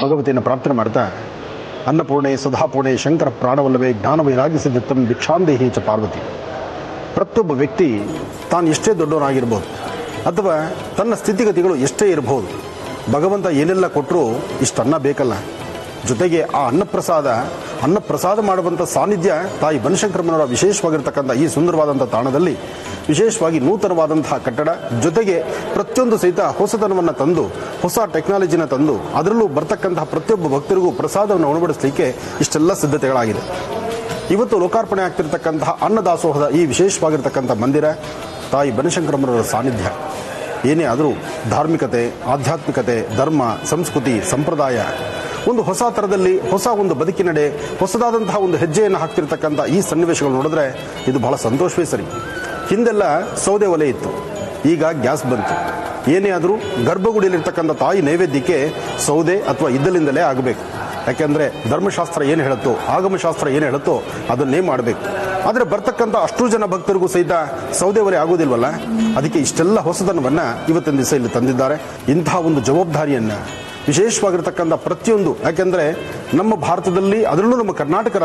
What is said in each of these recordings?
ಭಗವತಿಯನ್ನು ಪ್ರಾರ್ಥನೆ ಮಾಡ್ತಾ ಅನ್ನಪೂರ್ಣೆ ಸದಾಪೂರ್ಣೆ ಶಂಕರ ಪ್ರಾಣವಲ್ಲವೇ ಜ್ಞಾನವೈರಾಗ್ಯ ಸಿದ್ಧತ್ತಂ ಭಿಕ್ಷಾಂದೇಹಿ ಚ ಪಾರ್ವತಿ. ಪ್ರತಿಯೊಬ್ಬ ವ್ಯಕ್ತಿ ತಾನು ಎಷ್ಟೇ ದೊಡ್ಡವನಾಗಿರ್ಬೋದು ಅಥವಾ ತನ್ನ ಸ್ಥಿತಿಗತಿಗಳು ಎಷ್ಟೇ ಇರಬಹುದು, ಭಗವಂತ ಏನೆಲ್ಲ ಕೊಟ್ಟರೂ ಇಷ್ಟನ್ನ ಬೇಕಲ್ಲ. ಜೊತೆಗೆ ಆ ಅನ್ನಪ್ರಸಾದ ಮಾಡುವಂಥ ಸಾನ್ನಿಧ್ಯ ತಾಯಿ ಬನಶಂಕರಮ್ಮನವರ ವಿಶೇಷವಾಗಿರ್ತಕ್ಕಂಥ ಈ ಸುಂದರವಾದಂಥ ತಾಣದಲ್ಲಿ ವಿಶೇಷವಾಗಿ ನೂತನವಾದಂತಹ ಕಟ್ಟಡ, ಜೊತೆಗೆ ಪ್ರತಿಯೊಂದು ಸಹಿತ ಹೊಸತನವನ್ನು ತಂದು ಹೊಸ ಟೆಕ್ನಾಲಜಿನ ತಂದು ಅದರಲ್ಲೂ ಬರ್ತಕ್ಕಂತಹ ಪ್ರತಿಯೊಬ್ಬ ಭಕ್ತರಿಗೂ ಪ್ರಸಾದವನ್ನು ಉಣಬಡಿಸಲಿಕ್ಕೆ ಇಷ್ಟೆಲ್ಲ ಸಿದ್ಧತೆಗಳಾಗಿದೆ. ಇವತ್ತು ಲೋಕಾರ್ಪಣೆ ಆಗ್ತಿರ್ತಕ್ಕಂತಹ ಅನ್ನದಾಸೋಹದ ಈ ವಿಶೇಷವಾಗಿರ್ತಕ್ಕಂಥ ಮಂದಿರ ತಾಯಿ ಬನಶಂಕರಮ್ಮನವರ ಸಾನ್ನಿಧ್ಯ. ಏನೇ ಆದರೂ ಧಾರ್ಮಿಕತೆ, ಆಧ್ಯಾತ್ಮಿಕತೆ, ಧರ್ಮ, ಸಂಸ್ಕೃತಿ, ಸಂಪ್ರದಾಯ ಒಂದು ಹೊಸ ಥರದಲ್ಲಿ ಹೊಸ ಒಂದು ಬದುಕಿನಡೆ ಹೊಸದಾದಂತಹ ಒಂದು ಹೆಜ್ಜೆಯನ್ನು ಹಾಕ್ತಿರ್ತಕ್ಕಂಥ ಈ ಸನ್ನಿವೇಶಗಳು ನೋಡಿದ್ರೆ ಇದು ಬಹಳ ಸಂತೋಷವೇ ಸರಿ. ಹಿಂದೆಲ್ಲ ಸೌದೆ ಒಲೆ ಇತ್ತು, ಈಗ ಗ್ಯಾಸ್ ಬಂತು. ಏನೇ ಆದರೂ ಗರ್ಭಗುಡಿಯಲ್ಲಿರ್ತಕ್ಕಂಥ ತಾಯಿ ನೈವೇದ್ಯಕ್ಕೆ ಸೌದೆ ಅಥವಾ ಇದ್ದಲಿಂದಲೇ ಆಗಬೇಕು. ಯಾಕೆಂದರೆ ಧರ್ಮಶಾಸ್ತ್ರ ಏನು ಹೇಳುತ್ತೋ, ಆಗಮಶಾಸ್ತ್ರ ಏನು ಹೇಳುತ್ತೋ ಅದನ್ನೇ ಮಾಡಬೇಕು. ಆದರೆ ಬರ್ತಕ್ಕಂಥ ಅಷ್ಟು ಜನ ಭಕ್ತರಿಗೂ ಸಹಿತ ಸೌದೆ ಒಲೆ ಆಗೋದಿಲ್ವಲ್ಲ, ಅದಕ್ಕೆ ಇಷ್ಟೆಲ್ಲ ಹೊಸತನವನ್ನು ಇವತ್ತಿನ ದಿವಸ ಇಲ್ಲಿ ತಂದಿದ್ದಾರೆ. ಇಂತಹ ಒಂದು ಜವಾಬ್ದಾರಿಯನ್ನು ವಿಶೇಷವಾಗಿರ್ತಕ್ಕಂಥ ಪ್ರತಿಯೊಂದು, ಯಾಕೆಂದರೆ ನಮ್ಮ ಭಾರತದಲ್ಲಿ ಅದರಲ್ಲೂ ನಮ್ಮ ಕರ್ನಾಟಕ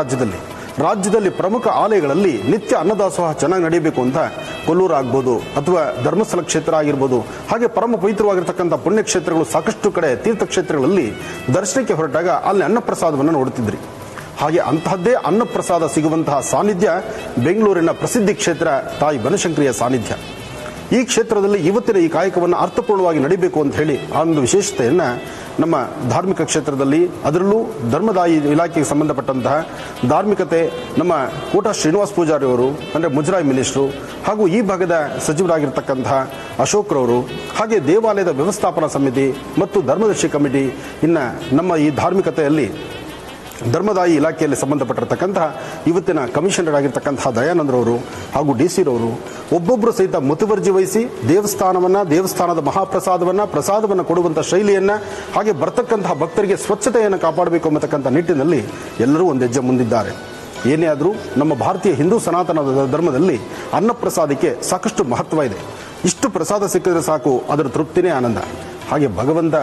ರಾಜ್ಯದಲ್ಲಿ ಪ್ರಮುಖ ಆಲಯಗಳಲ್ಲಿ ನಿತ್ಯ ಅನ್ನದಾಸೋಹ ಚೆನ್ನಾಗಿ ನಡೆಯಬೇಕು ಅಂತ ಕೊಲ್ಲೂರು ಆಗ್ಬೋದು ಅಥವಾ ಧರ್ಮಸ್ಥಳ ಕ್ಷೇತ್ರ ಆಗಿರ್ಬೋದು, ಹಾಗೆ ಪರಮ ಪವಿತ್ರವಾಗಿರ್ತಕ್ಕಂಥ ಪುಣ್ಯಕ್ಷೇತ್ರಗಳು ಸಾಕಷ್ಟು ಕಡೆ ತೀರ್ಥಕ್ಷೇತ್ರಗಳಲ್ಲಿ ದರ್ಶನಕ್ಕೆ ಹೊರಟಾಗ ಅಲ್ಲಿ ಅನ್ನಪ್ರಸಾದವನ್ನು ನೋಡುತ್ತಿದ್ರಿ. ಹಾಗೆ ಅಂತಹದ್ದೇ ಅನ್ನಪ್ರಸಾದ ಸಿಗುವಂತಹ ಸಾನ್ನಿಧ್ಯ ಬೆಂಗಳೂರಿನ ಪ್ರಸಿದ್ಧಿ ಕ್ಷೇತ್ರ ತಾಯಿ ಬನಶಂಕರಿಯ ಸಾನ್ನಿಧ್ಯ. ಈ ಕ್ಷೇತ್ರದಲ್ಲಿ ಇವತ್ತಿನ ಈ ಕಾಯಕವನ್ನು ಅರ್ಥಪೂರ್ಣವಾಗಿ ನಡೀಬೇಕು ಅಂತ ಹೇಳಿ ಆ ಒಂದು ವಿಶೇಷತೆಯನ್ನು ನಮ್ಮ ಧಾರ್ಮಿಕ ಕ್ಷೇತ್ರದಲ್ಲಿ, ಅದರಲ್ಲೂ ಧರ್ಮದಾಯಿ ಇಲಾಖೆಗೆ ಸಂಬಂಧಪಟ್ಟಂತಹ ಧಾರ್ಮಿಕತೆ ನಮ್ಮ ಕೋಟ ಶ್ರೀನಿವಾಸ ಪೂಜಾರಿ ಅವರು, ಅಂದರೆ ಮುಜರಾಯಿ ಮಿನಿಸ್ಟ್ರು, ಹಾಗೂ ಈ ಭಾಗದ ಸಚಿವರಾಗಿರ್ತಕ್ಕಂತಹ ಅಶೋಕ್ರವರು, ಹಾಗೆ ದೇವಾಲಯದ ವ್ಯವಸ್ಥಾಪನಾ ಸಮಿತಿ ಮತ್ತು ಧರ್ಮದರ್ಶಿ ಕಮಿಟಿ, ಇನ್ನು ನಮ್ಮ ಈ ಧಾರ್ಮಿಕತೆಯಲ್ಲಿ ಧರ್ಮದಾಯಿ ಇಲಾಖೆಯಲ್ಲಿ ಸಂಬಂಧಪಟ್ಟಿರ್ತಕ್ಕಂತಹ ಇವತ್ತಿನ ಕಮಿಷನರ್ ಆಗಿರ್ತಕ್ಕಂತಹ ದಯಾನಂದ್ರವರು ಹಾಗೂ DC ರವರು ಒಬ್ಬೊಬ್ಬರು ಸಹಿತ ಮುತುವರ್ಜಿ ವಹಿಸಿ ದೇವಸ್ಥಾನದ ಪ್ರಸಾದವನ್ನು ಕೊಡುವಂಥ ಶೈಲಿಯನ್ನು, ಹಾಗೆ ಬರ್ತಕ್ಕಂತಹ ಭಕ್ತರಿಗೆ ಸ್ವಚ್ಛತೆಯನ್ನು ಕಾಪಾಡಬೇಕು ಅನ್ನತಕ್ಕಂಥ ನಿಟ್ಟಿನಲ್ಲಿ ಎಲ್ಲರೂ ಒಂದು ಹೆಜ್ಜೆ ಮುಂದಿದ್ದಾರೆ. ಏನೇ ಆದರೂ ನಮ್ಮ ಭಾರತೀಯ ಹಿಂದೂ ಸನಾತನ ಧರ್ಮದಲ್ಲಿ ಅನ್ನಪ್ರಸಾದಕ್ಕೆ ಸಾಕಷ್ಟು ಮಹತ್ವ ಇದೆ. ಇಷ್ಟು ಪ್ರಸಾದ ಸಿಕ್ಕಿದ್ರೆ ಸಾಕು, ಅದರ ತೃಪ್ತಿನೇ ಆನಂದ. ಹಾಗೆ ಭಗವಂತ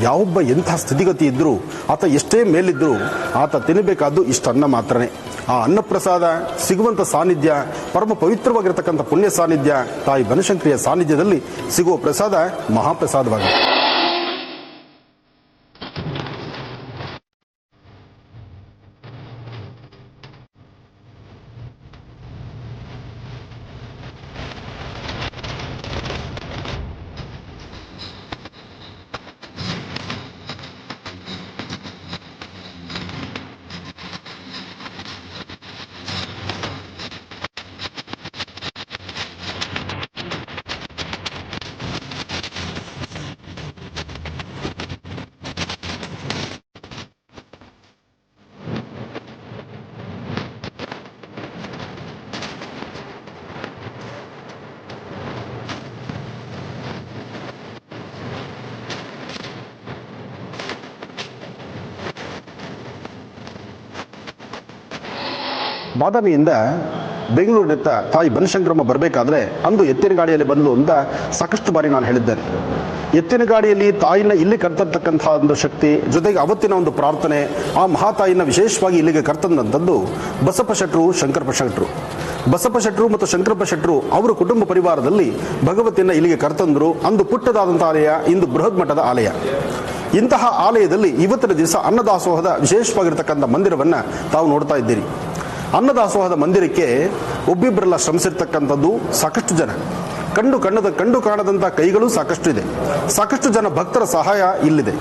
ಯಾವೊಬ್ಬ ಎಂಥ ಸ್ಥಿತಿಗತಿ ಇದ್ದರೂ, ಆತ ಎಷ್ಟೇ ಮೇಲಿದ್ದರೂ ಆತ ತಿನ್ನಬೇಕಾದ್ದು ಇಷ್ಟನ್ನ ಮಾತ್ರನೇ. ಆ ಅನ್ನಪ್ರಸಾದ ಸಿಗುವಂಥ ಸಾನ್ನಿಧ್ಯ, ಪರಮ ಪವಿತ್ರವಾಗಿರ್ತಕ್ಕಂಥ ಪುಣ್ಯ ಸಾನ್ನಿಧ್ಯ ತಾಯಿ ಬನಶಂಕರಿಯ ಸಾನ್ನಿಧ್ಯದಲ್ಲಿ ಸಿಗುವ ಪ್ರಸಾದ ಮಹಾಪ್ರಸಾದವಾಗಿದೆ. ಬಾದಾಮಿಯಿಂದ ಬೆಂಗಳೂರಿನತ್ತ ತಾಯಿ ಬನಶಂಕರಮ್ಮ ಬರಬೇಕಾದ್ರೆ ಅಂದು ಎತ್ತಿನ ಗಾಡಿಯಲ್ಲಿ ಬಂದು ಅಂತ ಸಾಕಷ್ಟು ಬಾರಿ ನಾನು ಹೇಳಿದ್ದೇನೆ. ಎತ್ತಿನ ಗಾಡಿಯಲ್ಲಿ ತಾಯಿನ ಇಲ್ಲಿ ಕರ್ತಕ್ಕಂಥ ಒಂದು ಶಕ್ತಿ, ಜೊತೆಗೆ ಅವತ್ತಿನ ಒಂದು ಪ್ರಾರ್ಥನೆ, ಆ ಮಹಾತಾಯಿನ ವಿಶೇಷವಾಗಿ ಇಲ್ಲಿಗೆ ಕರ್ತಂದಂಥದ್ದು ಬಸಪ್ಪ ಶೆಟ್ರು ಮತ್ತು ಶಂಕರಪ್ಪ ಶೆಟ್ರು ಅವರ ಕುಟುಂಬ ಪರಿವಾರದಲ್ಲಿ ಭಗವತಿಯನ್ನು ಇಲ್ಲಿಗೆ ಕರ್ತಂದರು. ಅಂದು ಪುಟ್ಟದಾದಂಥ ಆಲಯ, ಇಂದು ಬೃಹತ್ ಮಟ್ಟದ ಆಲಯ. ಇಂತಹ ಆಲಯದಲ್ಲಿ ಇವತ್ತಿನ ದಿವಸ ಅನ್ನದಾಸೋಹದ ವಿಶೇಷವಾಗಿರ್ತಕ್ಕಂಥ ಮಂದಿರವನ್ನು ತಾವು ನೋಡ್ತಾ ಇದ್ದೀರಿ. ಅನ್ನದಾಸೋಹದ ಮಂದಿರಕ್ಕೆ ಒಬ್ಬಿಬ್ಬರೆಲ್ಲ ಶ್ರಮಿಸಿರ್ತಕ್ಕಂಥದ್ದು ಸಾಕಷ್ಟು ಜನ, ಕಂಡು ಕಾಣದಂಥ ಕೈಗಳು ಸಾಕಷ್ಟು ಇದೆ. ಸಾಕಷ್ಟು ಜನ ಭಕ್ತರ ಸಹಾಯ ಇಲ್ಲಿದೆ.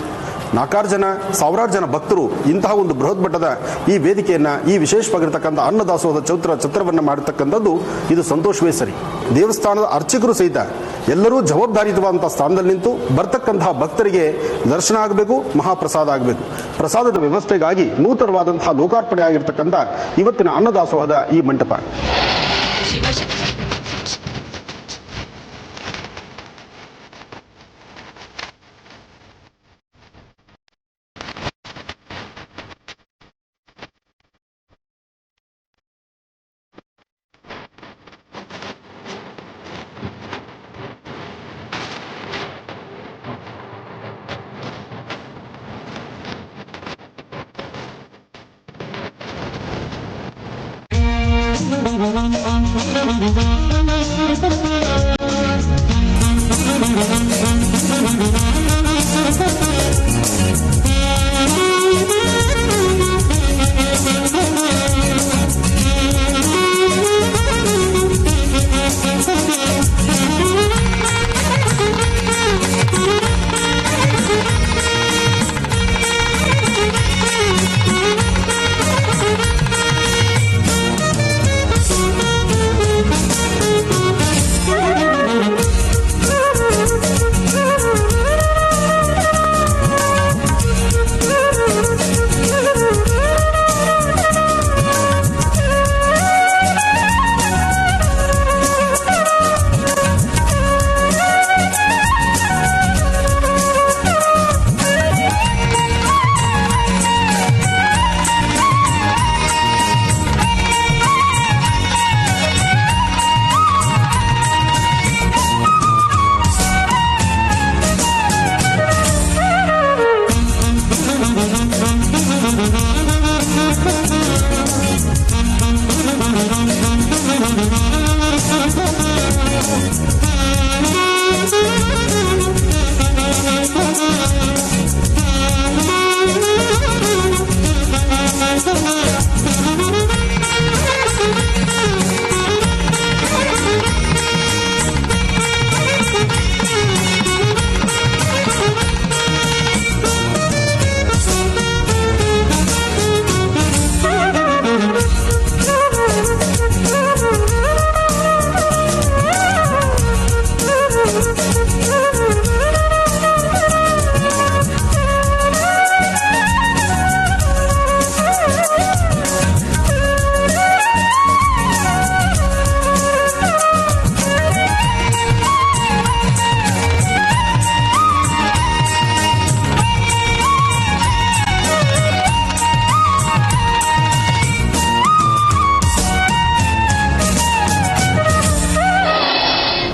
4 ಜನ, ಸಾವಿರಾರು ಜನ ಭಕ್ತರು ಇಂತಹ ಒಂದು ಬೃಹತ್ ಮಟ್ಟದ ಈ ವೇದಿಕೆಯನ್ನು, ಈ ವಿಶೇಷವಾಗಿರ್ತಕ್ಕಂಥ ಅನ್ನದಾಸೋಹದ ಛತ್ರವನ್ನು ಮಾಡತಕ್ಕಂಥದ್ದು ಇದು ಸಂತೋಷವೇ ಸರಿ. ದೇವಸ್ಥಾನದ ಅರ್ಚಕರು ಸಹಿತ ಎಲ್ಲರೂ ಜವಾಬ್ದಾರಿಯುತವಾದಂಥ ಸ್ಥಾನದಲ್ಲಿ ನಿಂತು ಬರ್ತಕ್ಕಂತಹ ಭಕ್ತರಿಗೆ ದರ್ಶನ ಆಗಬೇಕು, ಮಹಾಪ್ರಸಾದ ಆಗಬೇಕು. ಪ್ರಸಾದದ ವ್ಯವಸ್ಥೆಗಾಗಿ ನೂತನವಾದಂತಹ ಲೋಕಾರ್ಪಣೆ ಆಗಿರ್ತಕ್ಕಂಥ ಇವತ್ತಿನ ಅನ್ನದಾಸೋಹದ ಈ ಮಂಟಪ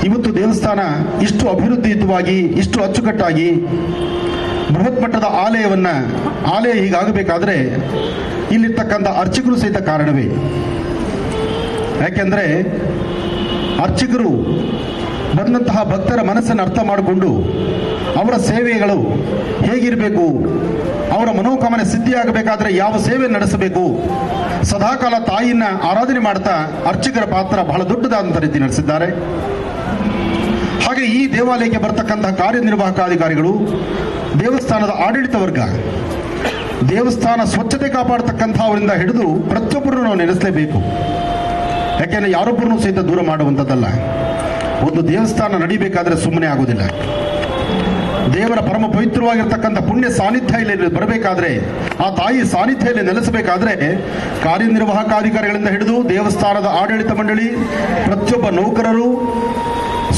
ಇವತ್ತು ದೇವಸ್ಥಾನ ಇಷ್ಟು ಅಭಿವೃದ್ಧಿಯುತವಾಗಿ, ಇಷ್ಟು ಅಚ್ಚುಕಟ್ಟಾಗಿ ಬೃಹತ್ ಮಟ್ಟದ ಆಲಯ ಹೀಗಾಗಬೇಕಾದ್ರೆ ಇಲ್ಲಿರ್ತಕ್ಕಂಥ ಅರ್ಚಕರು ಸಹಿತ ಕಾರಣವೇ. ಯಾಕೆಂದ್ರೆ ಅರ್ಚಕರು ಬಂದಂತಹ ಭಕ್ತರ ಮನಸ್ಸನ್ನು ಅರ್ಥ ಮಾಡಿಕೊಂಡು ಅವರ ಸೇವೆಗಳು ಹೇಗಿರಬೇಕು, ಅವರ ಮನೋಕಾಮನೆ ಸಿದ್ಧಿಯಾಗಬೇಕಾದ್ರೆ ಯಾವ ಸೇವೆ ನಡೆಸಬೇಕು, ಸದಾಕಾಲ ತಾಯಿಯನ್ನ ಆರಾಧನೆ ಮಾಡ್ತಾ ಅರ್ಚಕರ ಪಾತ್ರ ಬಹಳ ದೊಡ್ಡದಾದಂಥ ರೀತಿ ನಡೆಸಿದ್ದಾರೆ. ಹಾಗೆ ಈ ದೇವಾಲಯಕ್ಕೆ ಬರ್ತಕ್ಕಂತಹ ಕಾರ್ಯನಿರ್ವಾಹಕಾಧಿಕಾರಿಗಳು, ದೇವಸ್ಥಾನದ ಆಡಳಿತ ವರ್ಗ, ದೇವಸ್ಥಾನ ಸ್ವಚ್ಛತೆ ಕಾಪಾಡತಕ್ಕಂಥವರಿಂದ ಹಿಡಿದು ಪ್ರತಿಯೊಬ್ಬರನ್ನು ನಾವು ನೆನೆಸಲೇಬೇಕು. ಯಾಕೆಂದ್ರೆ ಯಾರೊಬ್ಬರನ್ನು ಸಹಿತ ದೂರ ಮಾಡುವಂಥದ್ದಲ್ಲ. ಒಂದು ದೇವಸ್ಥಾನ ನಡಿಬೇಕಾದ್ರೆ ಸುಮ್ಮನೆ ಆಗೋದಿಲ್ಲ. ದೇವರ ಪರಮ ಪವಿತ್ರವಾಗಿರ್ತಕ್ಕಂಥ ಪುಣ್ಯ ಸಾನ್ನಿಧ್ಯ ಇಲ್ಲಿ ಬರಬೇಕಾದ್ರೆ, ಆ ತಾಯಿ ಸಾನ್ನಿಧ್ಯ ಇಲ್ಲಿ ನೆಲೆಸಬೇಕಾದ್ರೆ ಕಾರ್ಯನಿರ್ವಾಹಕಾಧಿಕಾರಿಗಳಿಂದ ಹಿಡಿದು ದೇವಸ್ಥಾನದ ಆಡಳಿತ ಮಂಡಳಿ, ಪ್ರತಿಯೊಬ್ಬ ನೌಕರರು,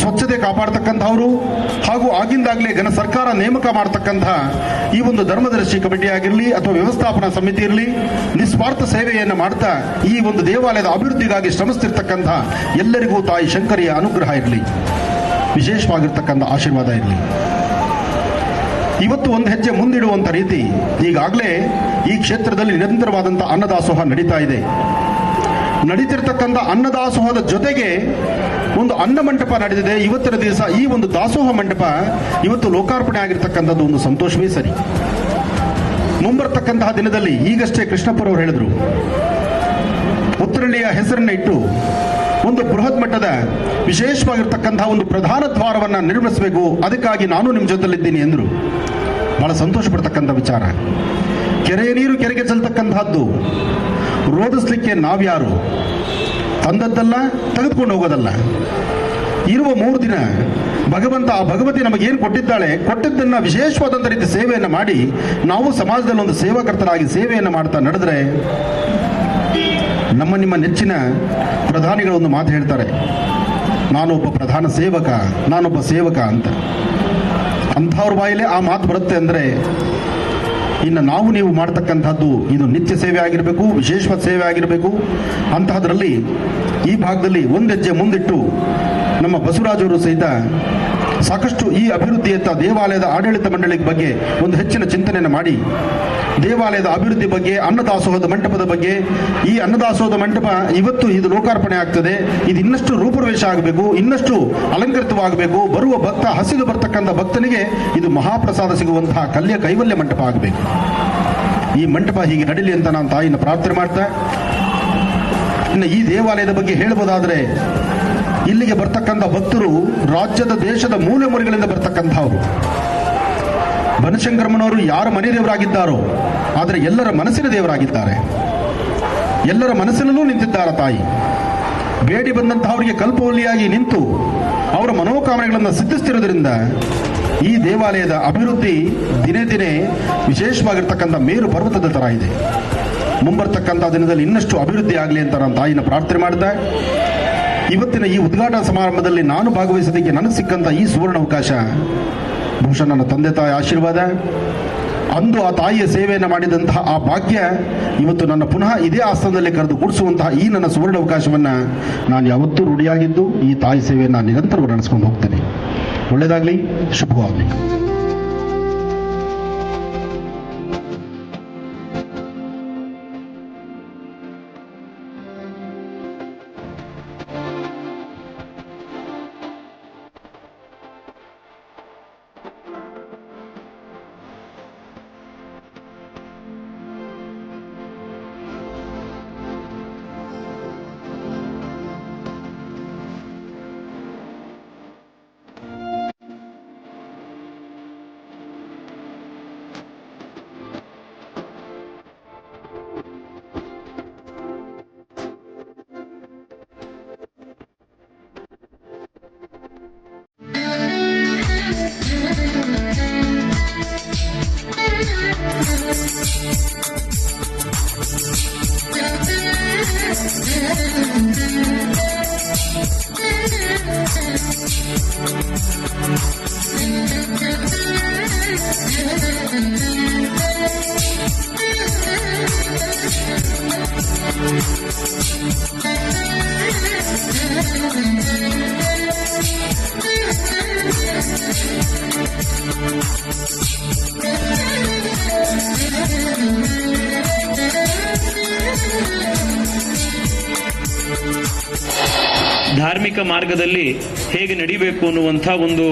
ಸ್ವಚ್ಛತೆ ಕಾಪಾಡತಕ್ಕಂಥವರು ಹಾಗೂ ಆಗಿಂದಾಗಲೇ ಘನ ಸರ್ಕಾರ ನೇಮಕ ಮಾಡತಕ್ಕಂಥ ಈ ಒಂದು ಧರ್ಮದರ್ಶಿ ಕಮಿಟಿ ಆಗಿರಲಿ ಅಥವಾ ವ್ಯವಸ್ಥಾಪನಾ ಸಮಿತಿ ಇರಲಿ, ನಿಸ್ವಾರ್ಥ ಸೇವೆಯನ್ನು ಮಾಡ್ತಾ ಈ ಒಂದು ದೇವಾಲಯದ ಅಭಿವೃದ್ಧಿಗಾಗಿ ಶ್ರಮಿಸ್ತಿರ್ತಕ್ಕಂಥ ಎಲ್ಲರಿಗೂ ತಾಯಿ ಶಂಕರಿಯ ಅನುಗ್ರಹ ಇರಲಿ, ವಿಶೇಷವಾಗಿರ್ತಕ್ಕಂಥ ಆಶೀರ್ವಾದ ಇರಲಿ. ಇವತ್ತು ಒಂದು ಹೆಜ್ಜೆ ಮುಂದಿಡುವಂಥ ರೀತಿ ಈಗಾಗಲೇ ಈ ಕ್ಷೇತ್ರದಲ್ಲಿ ನಿರಂತರವಾದಂಥ ಅನ್ನದಾಸೋಹ ನಡೀತಾ ಇದೆ. ನಡೀತಿರ್ತಕ್ಕಂಥ ಅನ್ನದಾಸೋಹದ ಜೊತೆಗೆ ಒಂದು ಅನ್ನ ಮಂಟಪ ನಡೆದಿದೆ. ಇವತ್ತಿನ ದಿವಸ ಈ ಒಂದು ದಾಸೋಹ ಮಂಟಪ ಇವತ್ತು ಲೋಕಾರ್ಪಣೆ ಆಗಿರ್ತಕ್ಕಂಥದ್ದು ಒಂದು ಸಂತೋಷವೇ ಸರಿ. ಮುಂಬರ್ತಕ್ಕಂತಹ ದಿನದಲ್ಲಿ ಈಗಷ್ಟೇ ಕೃಷ್ಣಪ್ಪರವರು ಹೇಳಿದ್ರು, ಉತ್ತರಳ್ಳಿಯ ಹೆಸರನ್ನ ಇಟ್ಟು ಒಂದು ಬೃಹತ್ ಮಟ್ಟದ ವಿಶೇಷವಾಗಿರ್ತಕ್ಕಂತಹ ಒಂದು ಪ್ರಧಾನ ದ್ವಾರವನ್ನು ನಿರ್ಮಿಸಬೇಕು, ಅದಕ್ಕಾಗಿ ನಾನು ನಿಮ್ಮ ಜೊತೆಲಿದ್ದೀನಿ ಎಂದರು. ಬಹಳ ಸಂತೋಷ ಪಡ್ತಕ್ಕಂಥ ವಿಚಾರ. ಕೆರೆಯ ನೀರು ಕೆರೆಗೆ ಚೆಲ್ತಕ್ಕಂತಹದ್ದು, ರೋಧಿಸ್ಲಿಕ್ಕೆ ನಾವ್ಯಾರು? ತಂದದ್ದಲ್ಲ, ತೆಗೆದುಕೊಂಡು ಹೋಗೋದಲ್ಲ. ಇರುವ 3 ದಿನ ಭಗವಂತ, ಆ ಭಗವತಿ ನಮಗೇನು ಕೊಟ್ಟಿದ್ದಾಳೆ, ಕೊಟ್ಟಿದ್ದನ್ನ ವಿಶೇಷವಾದಂಥ ರೀತಿ ಸೇವೆಯನ್ನು ಮಾಡಿ ನಾವು ಸಮಾಜದಲ್ಲಿ ಒಂದು ಸೇವಾಕರ್ತರಾಗಿ ಸೇವೆಯನ್ನು ಮಾಡ್ತಾ ನಡೆದ್ರೆ, ನಿಮ್ಮ ನೆಚ್ಚಿನ ಪ್ರಧಾನಿಗಳು ಒಂದು ಮಾತು ಹೇಳ್ತಾರೆ, ನಾನೊಬ್ಬ ಪ್ರಧಾನ ಸೇವಕ, ನಾನೊಬ್ಬ ಸೇವಕ ಅಂತ. ಅಂಥವ್ರ ಬಾಯಿಲೆ ಆ ಮಾತು ಬರುತ್ತೆ ಅಂದರೆ ಇನ್ನು ನಾವು ನೀವು ಮಾಡ್ತಕ್ಕಂಥದ್ದು ಇದು ನಿತ್ಯ ಸೇವೆ ಆಗಿರಬೇಕು, ವಿಶೇಷವಾದ ಸೇವೆ ಆಗಿರಬೇಕು. ಅಂತಹದ್ರಲ್ಲಿ ಈ ಭಾಗದಲ್ಲಿ ಒಂದು ಹೆಜ್ಜೆ ಮುಂದಿಟ್ಟು ನಮ್ಮ ಬಸವರಾಜವರು ಸಹಿತ ಸಾಕಷ್ಟು ಈ ಅಭಿವೃದ್ಧಿಯತ್ತ ದೇವಾಲಯದ ಆಡಳಿತ ಮಂಡಳಿ ಬಗ್ಗೆ ಒಂದು ಹೆಚ್ಚಿನ ಚಿಂತನೆಯನ್ನು ಮಾಡಿ ದೇವಾಲಯದ ಅಭಿವೃದ್ಧಿ ಬಗ್ಗೆ, ಅನ್ನದಾಸೋಹದ ಮಂಟಪದ ಬಗ್ಗೆ, ಈ ಅನ್ನದಾಸೋಹದ ಮಂಟಪ ಇವತ್ತು ಇದು ಲೋಕಾರ್ಪಣೆ ಆಗ್ತದೆ, ಇದು ಇನ್ನಷ್ಟು ರೂಪುರೇಷ ಆಗಬೇಕು, ಇನ್ನಷ್ಟು ಅಲಂಕರಿತವಾಗಬೇಕು, ಬರುವ ಭಕ್ತ ಹಸಿದು ಬರ್ತಕ್ಕಂಥ ಭಕ್ತನಿಗೆ ಇದು ಮಹಾಪ್ರಸಾದ ಸಿಗುವಂತಹ ಕೈವಲ್ಯ ಮಂಟಪ ಆಗಬೇಕು. ಈ ಮಂಟಪ ಹೀಗೆ ನಡೀಲಿ ಅಂತ ನಾನು ತಾಯಿನ ಪ್ರಾರ್ಥನೆ ಮಾಡ್ತಾ, ಇನ್ನು ಈ ದೇವಾಲಯದ ಬಗ್ಗೆ ಹೇಳಬಹುದಾದ್ರೆ, ಇಲ್ಲಿಗೆ ಬರ್ತಕ್ಕಂಥ ಭಕ್ತರು ರಾಜ್ಯದ ದೇಶದ ಮೂಲೆ ಮೂಲೆಗಳಿಂದ ಬರ್ತಕ್ಕಂಥವ್ರು. ಬನಶಂಕರಮ್ಮನವರು ಯಾರ ಮನೆ ದೇವರಾಗಿದ್ದಾರೋ ಆದರೆ ಎಲ್ಲರ ಮನಸ್ಸಿನ ದೇವರಾಗಿದ್ದಾರೆ, ಎಲ್ಲರ ಮನಸ್ಸಿನಲ್ಲೂ ನಿಂತಿದ್ದಾರೆ ತಾಯಿ. ಬೇಡಿ ಬಂದಂತಹವರಿಗೆ ಕಲ್ಪವಲ್ಲಿಯಾಗಿ ನಿಂತು ಅವರ ಮನೋಕಾಮನೆಗಳನ್ನು ಸಿದ್ಧಿಸ್ತಿರೋದ್ರಿಂದ ಈ ದೇವಾಲಯದ ಅಭಿವೃದ್ಧಿ ದಿನೇ ದಿನೇ ವಿಶೇಷವಾಗಿರ್ತಕ್ಕಂಥ ಮೇರು ಪರ್ವತದ ತರ ಇದೆ. ಮುಂಬರ್ತಕ್ಕಂಥ ದಿನದಲ್ಲಿ ಇನ್ನಷ್ಟು ಅಭಿವೃದ್ಧಿ ಆಗಲಿ ಅಂತ ನಾನು ತಾಯಿನ ಪ್ರಾರ್ಥನೆ ಮಾಡ್ತಾ, ಇವತ್ತಿನ ಈ ಉದ್ಘಾಟನಾ ಸಮಾರಂಭದಲ್ಲಿ ನಾನು ಭಾಗವಹಿಸೋದಕ್ಕೆ ನನಗೆ ಸಿಕ್ಕಂಥ ಈ ಸುವರ್ಣ ಅವಕಾಶ ಬಹುಶಃ ನನ್ನ ತಂದೆ ತಾಯಿ ಆಶೀರ್ವಾದ. ಅಂದು ಆ ತಾಯಿಯ ಸೇವೆಯನ್ನು ಮಾಡಿದಂತಹ ಆ ಭಾಗ್ಯ ಇವತ್ತು ನನ್ನ ಪುನಃ ಇದೇ ಆಸ್ಥಾನದಲ್ಲಿ ಕರೆದು ಕೂಡಿಸುವಂತಹ ಈ ನನ್ನ ಸುವರ್ಣ ಅವಕಾಶವನ್ನು ನಾನು ಯಾವತ್ತೂ ರೂಢಿಯಾಗಿದ್ದು ಈ ತಾಯಿ ಸೇವೆಯನ್ನು ನಿರಂತರವಾಗಿ ನಡೆಸ್ಕೊಂಡು ಹೋಗ್ತೇನೆ. ಒಳ್ಳೆಯದಾಗಲಿ, ಶುಭವಾಗಲಿ. ಧಾರ್ಮಿಕ ಮಾರ್ಗದಲ್ಲಿ ಹೇಗೆ ನಡಿಬೇಕು ಅನ್ನುವಂಥ ಒಂದು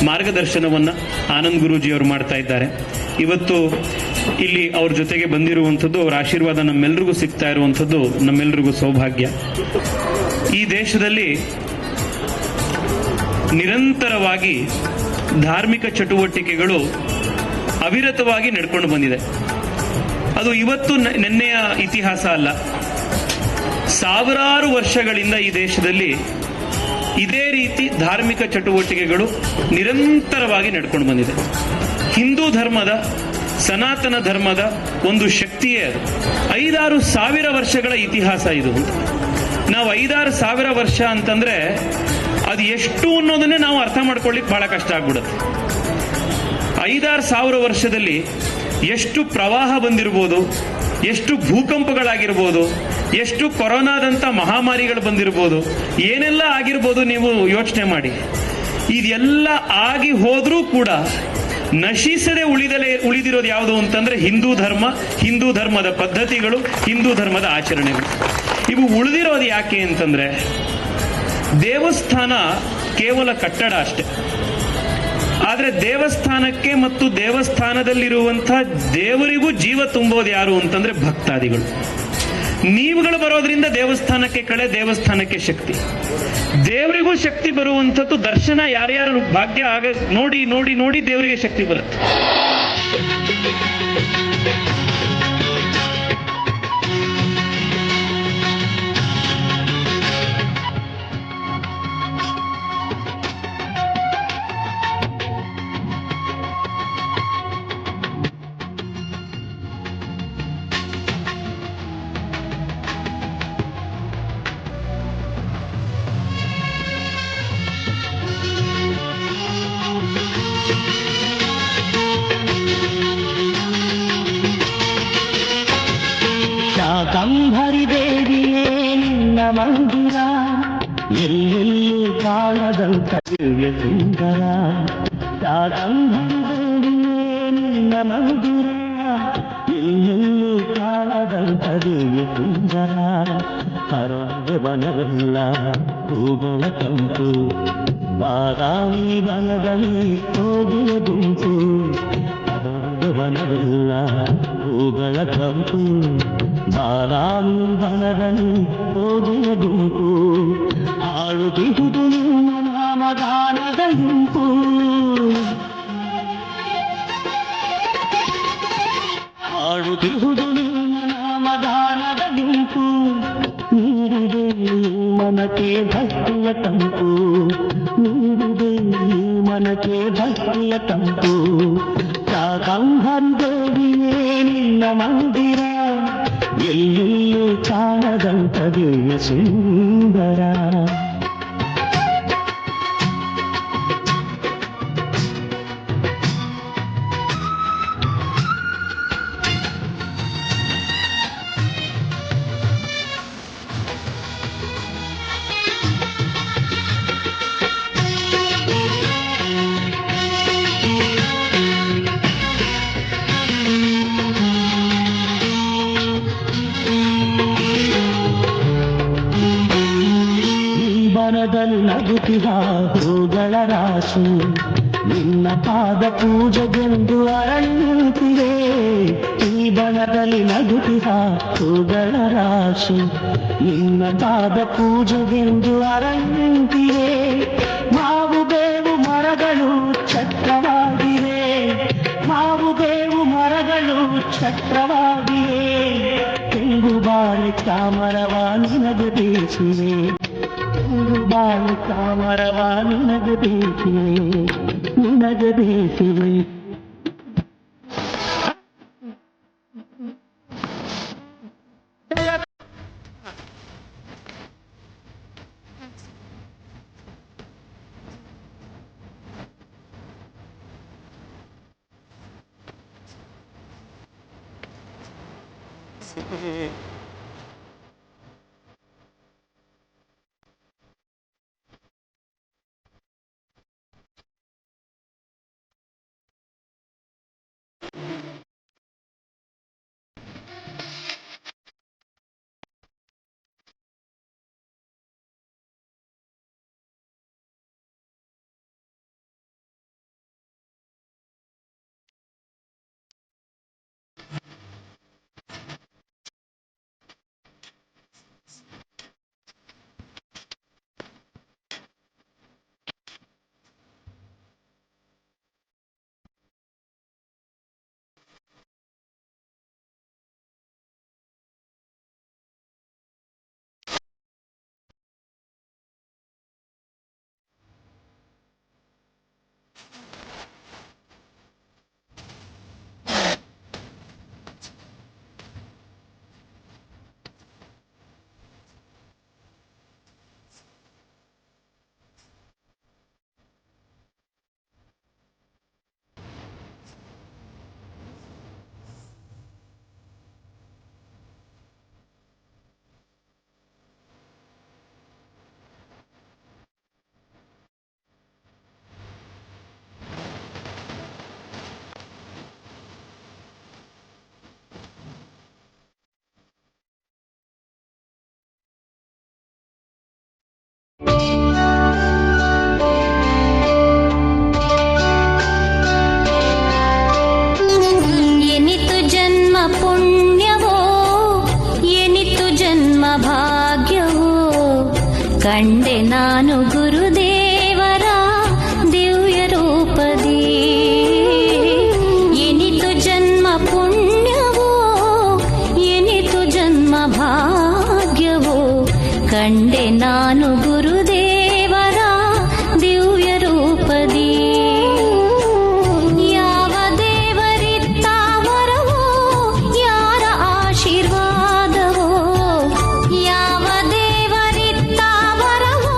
ಮಾರ್ಗದರ್ಶನವನ್ನು ಆನಂದ್ ಗುರೂಜಿಯವರು ಮಾಡ್ತಾ ಇದ್ದಾರೆ. ಇವತ್ತು ಇಲ್ಲಿ ಅವ್ರ ಜೊತೆಗೆ ಬಂದಿರುವಂಥದ್ದು, ಅವರ ಆಶೀರ್ವಾದ ನಮ್ಮೆಲ್ರಿಗೂ ಸಿಗ್ತಾ ಇರುವಂಥದ್ದು ನಮ್ಮೆಲ್ರಿಗೂ ಸೌಭಾಗ್ಯ. ಈ ದೇಶದಲ್ಲಿ ನಿರಂತರವಾಗಿ ಧಾರ್ಮಿಕ ಚಟುವಟಿಕೆಗಳು ಅವಿರತವಾಗಿ ನಡ್ಕೊಂಡು ಬಂದಿದೆ. ಅದು ಇವತ್ತು ನೆನ್ನೆಯ ಇತಿಹಾಸ ಅಲ್ಲ. ಸಾವಿರಾರು ವರ್ಷಗಳಿಂದ ಈ ದೇಶದಲ್ಲಿ ಇದೇ ರೀತಿ ಧಾರ್ಮಿಕ ಚಟುವಟಿಕೆಗಳು ನಿರಂತರವಾಗಿ ನಡ್ಕೊಂಡು ಬಂದಿದೆ. ಹಿಂದೂ ಧರ್ಮದ, ಸನಾತನ ಧರ್ಮದ ಒಂದು ಶಕ್ತಿಯೇ ಅದು. 5-6 ಸಾವಿರ ವರ್ಷಗಳ ಇತಿಹಾಸ ಇದು. ನಾವು 5-6 ಸಾವಿರ ವರ್ಷ ಅಂತಂದ್ರೆ ಅದು ಎಷ್ಟು ಅನ್ನೋದನ್ನೇ ನಾವು ಅರ್ಥ ಮಾಡ್ಕೊಳ್ಳಿಕ್ಕೆ ಬಹಳ ಕಷ್ಟ ಆಗ್ಬಿಡುತ್ತೆ. 5-6 ಸಾವಿರ ವರ್ಷದಲ್ಲಿ ಎಷ್ಟು ಪ್ರವಾಹ ಬಂದಿರಬಹುದು, ಎಷ್ಟು ಭೂಕಂಪಗಳಾಗಿರ್ಬೋದು, ಎಷ್ಟು ಕೊರೋನಾದಂಥ ಮಹಾಮಾರಿಗಳು ಬಂದಿರ್ಬೋದು, ಏನೆಲ್ಲ ಆಗಿರ್ಬೋದು, ನೀವು ಯೋಚನೆ ಮಾಡಿ. ಇದೆಲ್ಲ ಆಗಿ ಹೋದ್ರೂ ಕೂಡ ನಶಿಸದೆ ಉಳಿದಿರೋದು ಯಾವುದು ಅಂತಂದ್ರೆ ಹಿಂದೂ ಧರ್ಮ, ಹಿಂದೂ ಧರ್ಮದ ಪದ್ಧತಿಗಳು, ಹಿಂದೂ ಧರ್ಮದ ಆಚರಣೆಗಳು. ಇವು ಉಳಿದಿರೋದು ಯಾಕೆ ಅಂತಂದ್ರೆ, ದೇವಸ್ಥಾನ ಕೇವಲ ಕಟ್ಟಡ ಅಷ್ಟೆ. ಆದ್ರೆ ದೇವಸ್ಥಾನಕ್ಕೆ ಮತ್ತು ದೇವಸ್ಥಾನದಲ್ಲಿರುವಂತಹ ದೇವರಿಗೂ ಜೀವ ತುಂಬೋದು ಯಾರು ಅಂತಂದ್ರೆ ಭಕ್ತಾದಿಗಳು. ನೀವುಗಳು ಬರೋದ್ರಿಂದ ದೇವಸ್ಥಾನಕ್ಕೆ ಕಳೆ, ದೇವಸ್ಥಾನಕ್ಕೆ ಶಕ್ತಿ. ದೇವರಿಗೂ ಶಕ್ತಿ ಬರುವಂಥದ್ದು ದರ್ಶನ ಯಾರ್ಯಾರು ಭಾಗ್ಯ ಆಗ ನೋಡಿ ನೋಡಿ ನೋಡಿ ದೇವರಿಗೆ ಶಕ್ತಿ ಬರುತ್ತೆ. ಶಾಕಂಭರಿ ದೇವಿಯೇ ನಿನ್ನ ಮಂದಿರ, ಎಲ್ಲೆಲ್ಲೂ ಕಾಣದಂತ ದಿವ್ಯ ಸುಂದರ ನಿನ್ನ ಮಂದಿರ ಎಲ್ಲೆಲ್ಲೂ ಕಾಣದಂತ ದಿವ್ಯ ಸುಂದರ ಹರವೆ ಬನವೆಲ್ಲ ಹೂಗಳ ತಂಪು ಬಾದಾಮಿ ಬನದಲ್ಲಿ ಹೋಗುವ ಗುಂಪು ಹರವೆ ಬನವೆಲ್ಲ ಹೂಗಳ ತಂಪು ಬಾದಾಮಿ ಬನದಲ್ಲಿ ಹೋಗುವ ಗುಂಪು ಹಾಡುತ್ತಿಹುದು ನಿಮ್ಮ ನಾಮಗಾನದ ಗುಂಪು ಹಾಡುತ್ತಿಹುದು ನಿಮ್ಮ ನಾಮಗಾನದ ಗುಂಪು ನೀಡಿದೆ ಮನಕ್ಕೆ ಭಕ್ತಿಯ ತಂಪು ನೀಡಿದೆ ಮನಕ್ಕೆ ಭಕ್ತಿಯ ತಂಪು ಶಾಕಂಭರಿದೇವಿಯೇ ನಿನ್ನ ಮಂದಿರ ಎಲ್ಲೆಲ್ಲೂ ಕಾಣದಂತ ದಿವ್ಯ ಸುಂದರ ಬನದಲ್ಲಿ ನಗುತ್ತಿಹ ಹೂಗಳ ರಾಶಿ ನಿನ್ನ ಪಾದ ಪೂಜೆಗೆಂದು ಅರಳುತ್ತಿವೆ ಈ ಬನದಲ್ಲಿ ನಗುತ್ತಿಹ ಹೂಗಳ ರಾಶಿ ನಿನ್ನ ಪಾದ ಪೂಜೆಗೆಂದು ಅರಳುತ್ತಿವೆ ಮಾವು ಬೇವು ಮರಗಳು ಛತ್ರವಾಗಿವೆ ಮಾವು ಬೇವು ಮರಗಳು ಛತ್ರವಾಗಿವೆ ತೆಂಗು ಬಾಳೆ ಚಾಮರವ ನಿನಗೆ ಬೇಸಿವೆ ಬಾಳು ಕಾಮರವ ನಿನಗೆ ಬೇಸಿವೆ ಕಂಡೆ ನಾನು ಗುರುದೇವರ ದಿವ್ಯ ರೂಪದಿ ಎನಿತು ಜನ್ಮ ಪುಣ್ಯವೋ ಎನಿತು ಜನ್ಮ ಭಾಗ್ಯವೋ ಕಂಡೆ ನಾನು ಗುರುದೇವರ ದಿವ್ಯ ರೂಪದಿ ಯಾವ ದೇವರಿತ್ತ ವರವೋ ಯಾರ ಆಶೀರ್ವಾದವೋ ಯಾವ ದೇವರಿತ್ತ ವರವೋ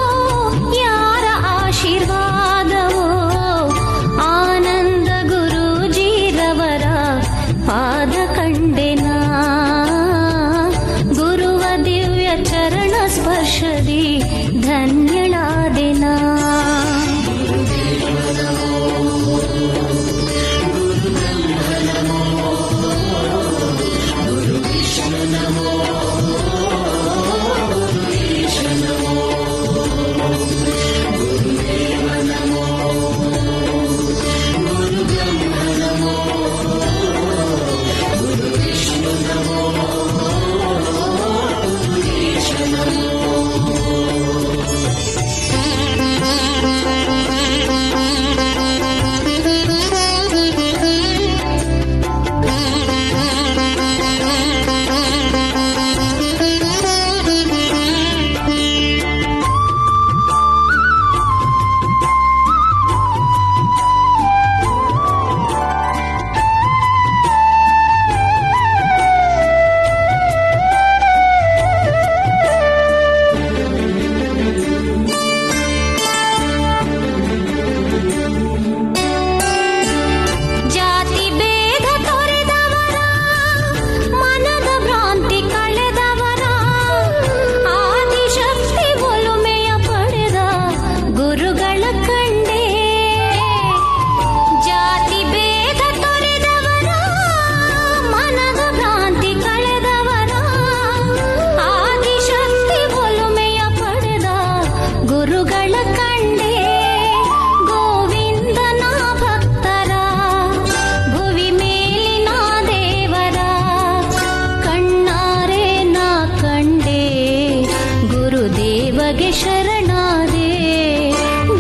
ಶರಣಾದೆ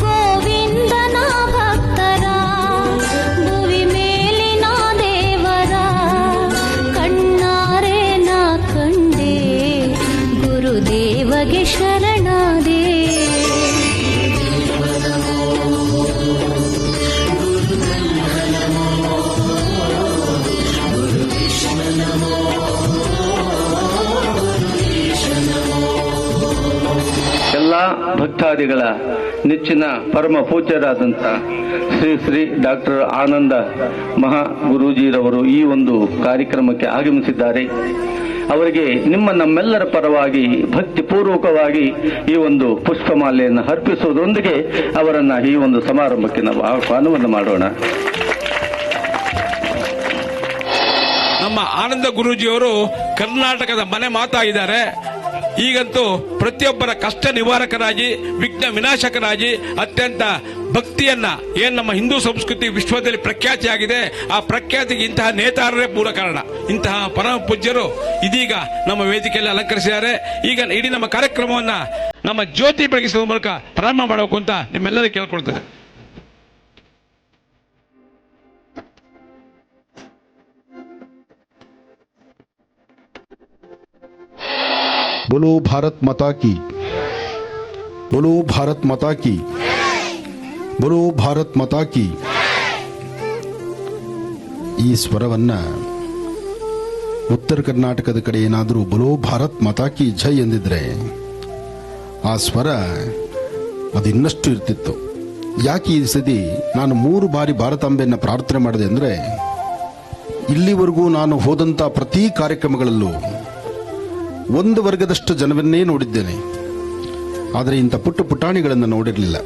ಗೋವಿಂದನ ಭಕ್ತರ ಭುವಿ ಮೇಲಿನ ದೇವರ ಕಣ್ಣಾರೆ ನಾ ಕಂಡೆ ಗುರುದೇವಗೆ ಶರಣಾದೆ ಎಲ್ಲ ಭಕ್ತಾದಿಗಳ ನೆಚ್ಚಿನ ಪರಮ ಪೂಜ್ಯರಾದಂಥ ಶ್ರೀ ಶ್ರೀ ಡಾಕ್ಟರ್ ಆನಂದ ಮಹಾ ಗುರೂಜಿರವರು ಈ ಒಂದು ಕಾರ್ಯಕ್ರಮಕ್ಕೆ ಆಗಮಿಸಿದ್ದಾರೆ. ಅವರಿಗೆ ನಮ್ಮೆಲ್ಲರ ಪರವಾಗಿ ಭಕ್ತಿಪೂರ್ವಕವಾಗಿ ಈ ಒಂದು ಪುಷ್ಪಮಾಲೆಯನ್ನು ಅರ್ಪಿಸುವುದರೊಂದಿಗೆ ಅವರನ್ನ ಈ ಒಂದು ಸಮಾರಂಭಕ್ಕೆ ನಾವು ಆಹ್ವಾನವನ್ನು ಮಾಡೋಣ. ನಮ್ಮ ಆನಂದ ಗುರೂಜಿಯವರು ಕರ್ನಾಟಕದ ಮನೆ ಮಾತಾಗಿದ್ದಾರೆ. ಈಗಂತೂ ಪ್ರತಿಯೊಬ್ಬರ ಕಷ್ಟ ನಿವಾರಕರಾಗಿ, ವಿಘ್ನ ವಿನಾಶಕರಾಗಿ, ಅತ್ಯಂತ ಭಕ್ತಿಯನ್ನ ಏನ್ ನಮ್ಮ ಹಿಂದೂ ಸಂಸ್ಕೃತಿ ವಿಶ್ವದಲ್ಲಿ ಪ್ರಖ್ಯಾತಿಯಾಗಿದೆ, ಆ ಪ್ರಖ್ಯಾತಿಗೆ ಇಂತಹ ನೇತಾರರೇ ಮೂಲ ಕಾರಣ. ಇಂತಹ ಪರಮ ಪೂಜ್ಯರು ಇದೀಗ ನಮ್ಮ ವೇದಿಕೆಯಲ್ಲಿ ಅಲಂಕರಿಸಿದ್ದಾರೆ. ಈಗ ಇಡೀ ನಮ್ಮ ಕಾರ್ಯಕ್ರಮವನ್ನ ನಮ್ಮ ಜ್ಯೋತಿ ಬೆಳಗಿಸುವ ಮೂಲಕ ಪ್ರಾರಂಭ ಮಾಡಬೇಕು ಅಂತ ನಿಮ್ಮೆಲ್ಲರಿಗೂ ಕೇಳ್ಕೊಳ್ತೇನೆ. बोलो भारत माता की, बोलो भारत माता की, बोलो ಭಾರತ್ ಮಾತಾ ಕಿ. ಈ ಸ್ವರವನ್ನ ಉತ್ತರ ಕರ್ನಾಟಕದ ಕಡೆ ಏನಾದರೂ ಬಲೋ ಭಾರತ್ ಮಾತಾ ಕಿ ಜೈ ಎಂದಿದ್ರೆ ಆ ಸ್ವರ ಅದು ಇನ್ನಷ್ಟು ಇರ್ತಿತ್ತು. ಯಾಕೆ ಈ ಸತಿ ನಾನು 3 ಬಾರಿ ಭಾರತಾಂಬೆಯನ್ನ ಪ್ರಾರ್ಥನೆ ಮಾಡಿದೆ ಅಂದ್ರೆ, ಇಲ್ಲಿವರೆಗೂ ನಾನು ಹೋದಂತ ಪ್ರತಿ ಕಾರ್ಯಕ್ರಮಗಳಲ್ಲೂ ಒಂದು ವರ್ಗದಷ್ಟು ಜನವನ್ನೇ ನೋಡಿದ್ದೇನೆ, ಆದರೆ ಇಂಥ ಪುಟ್ಟ ಪುಟಾಣಿಗಳನ್ನು ನೋಡಿರಲಿಲ್ಲ.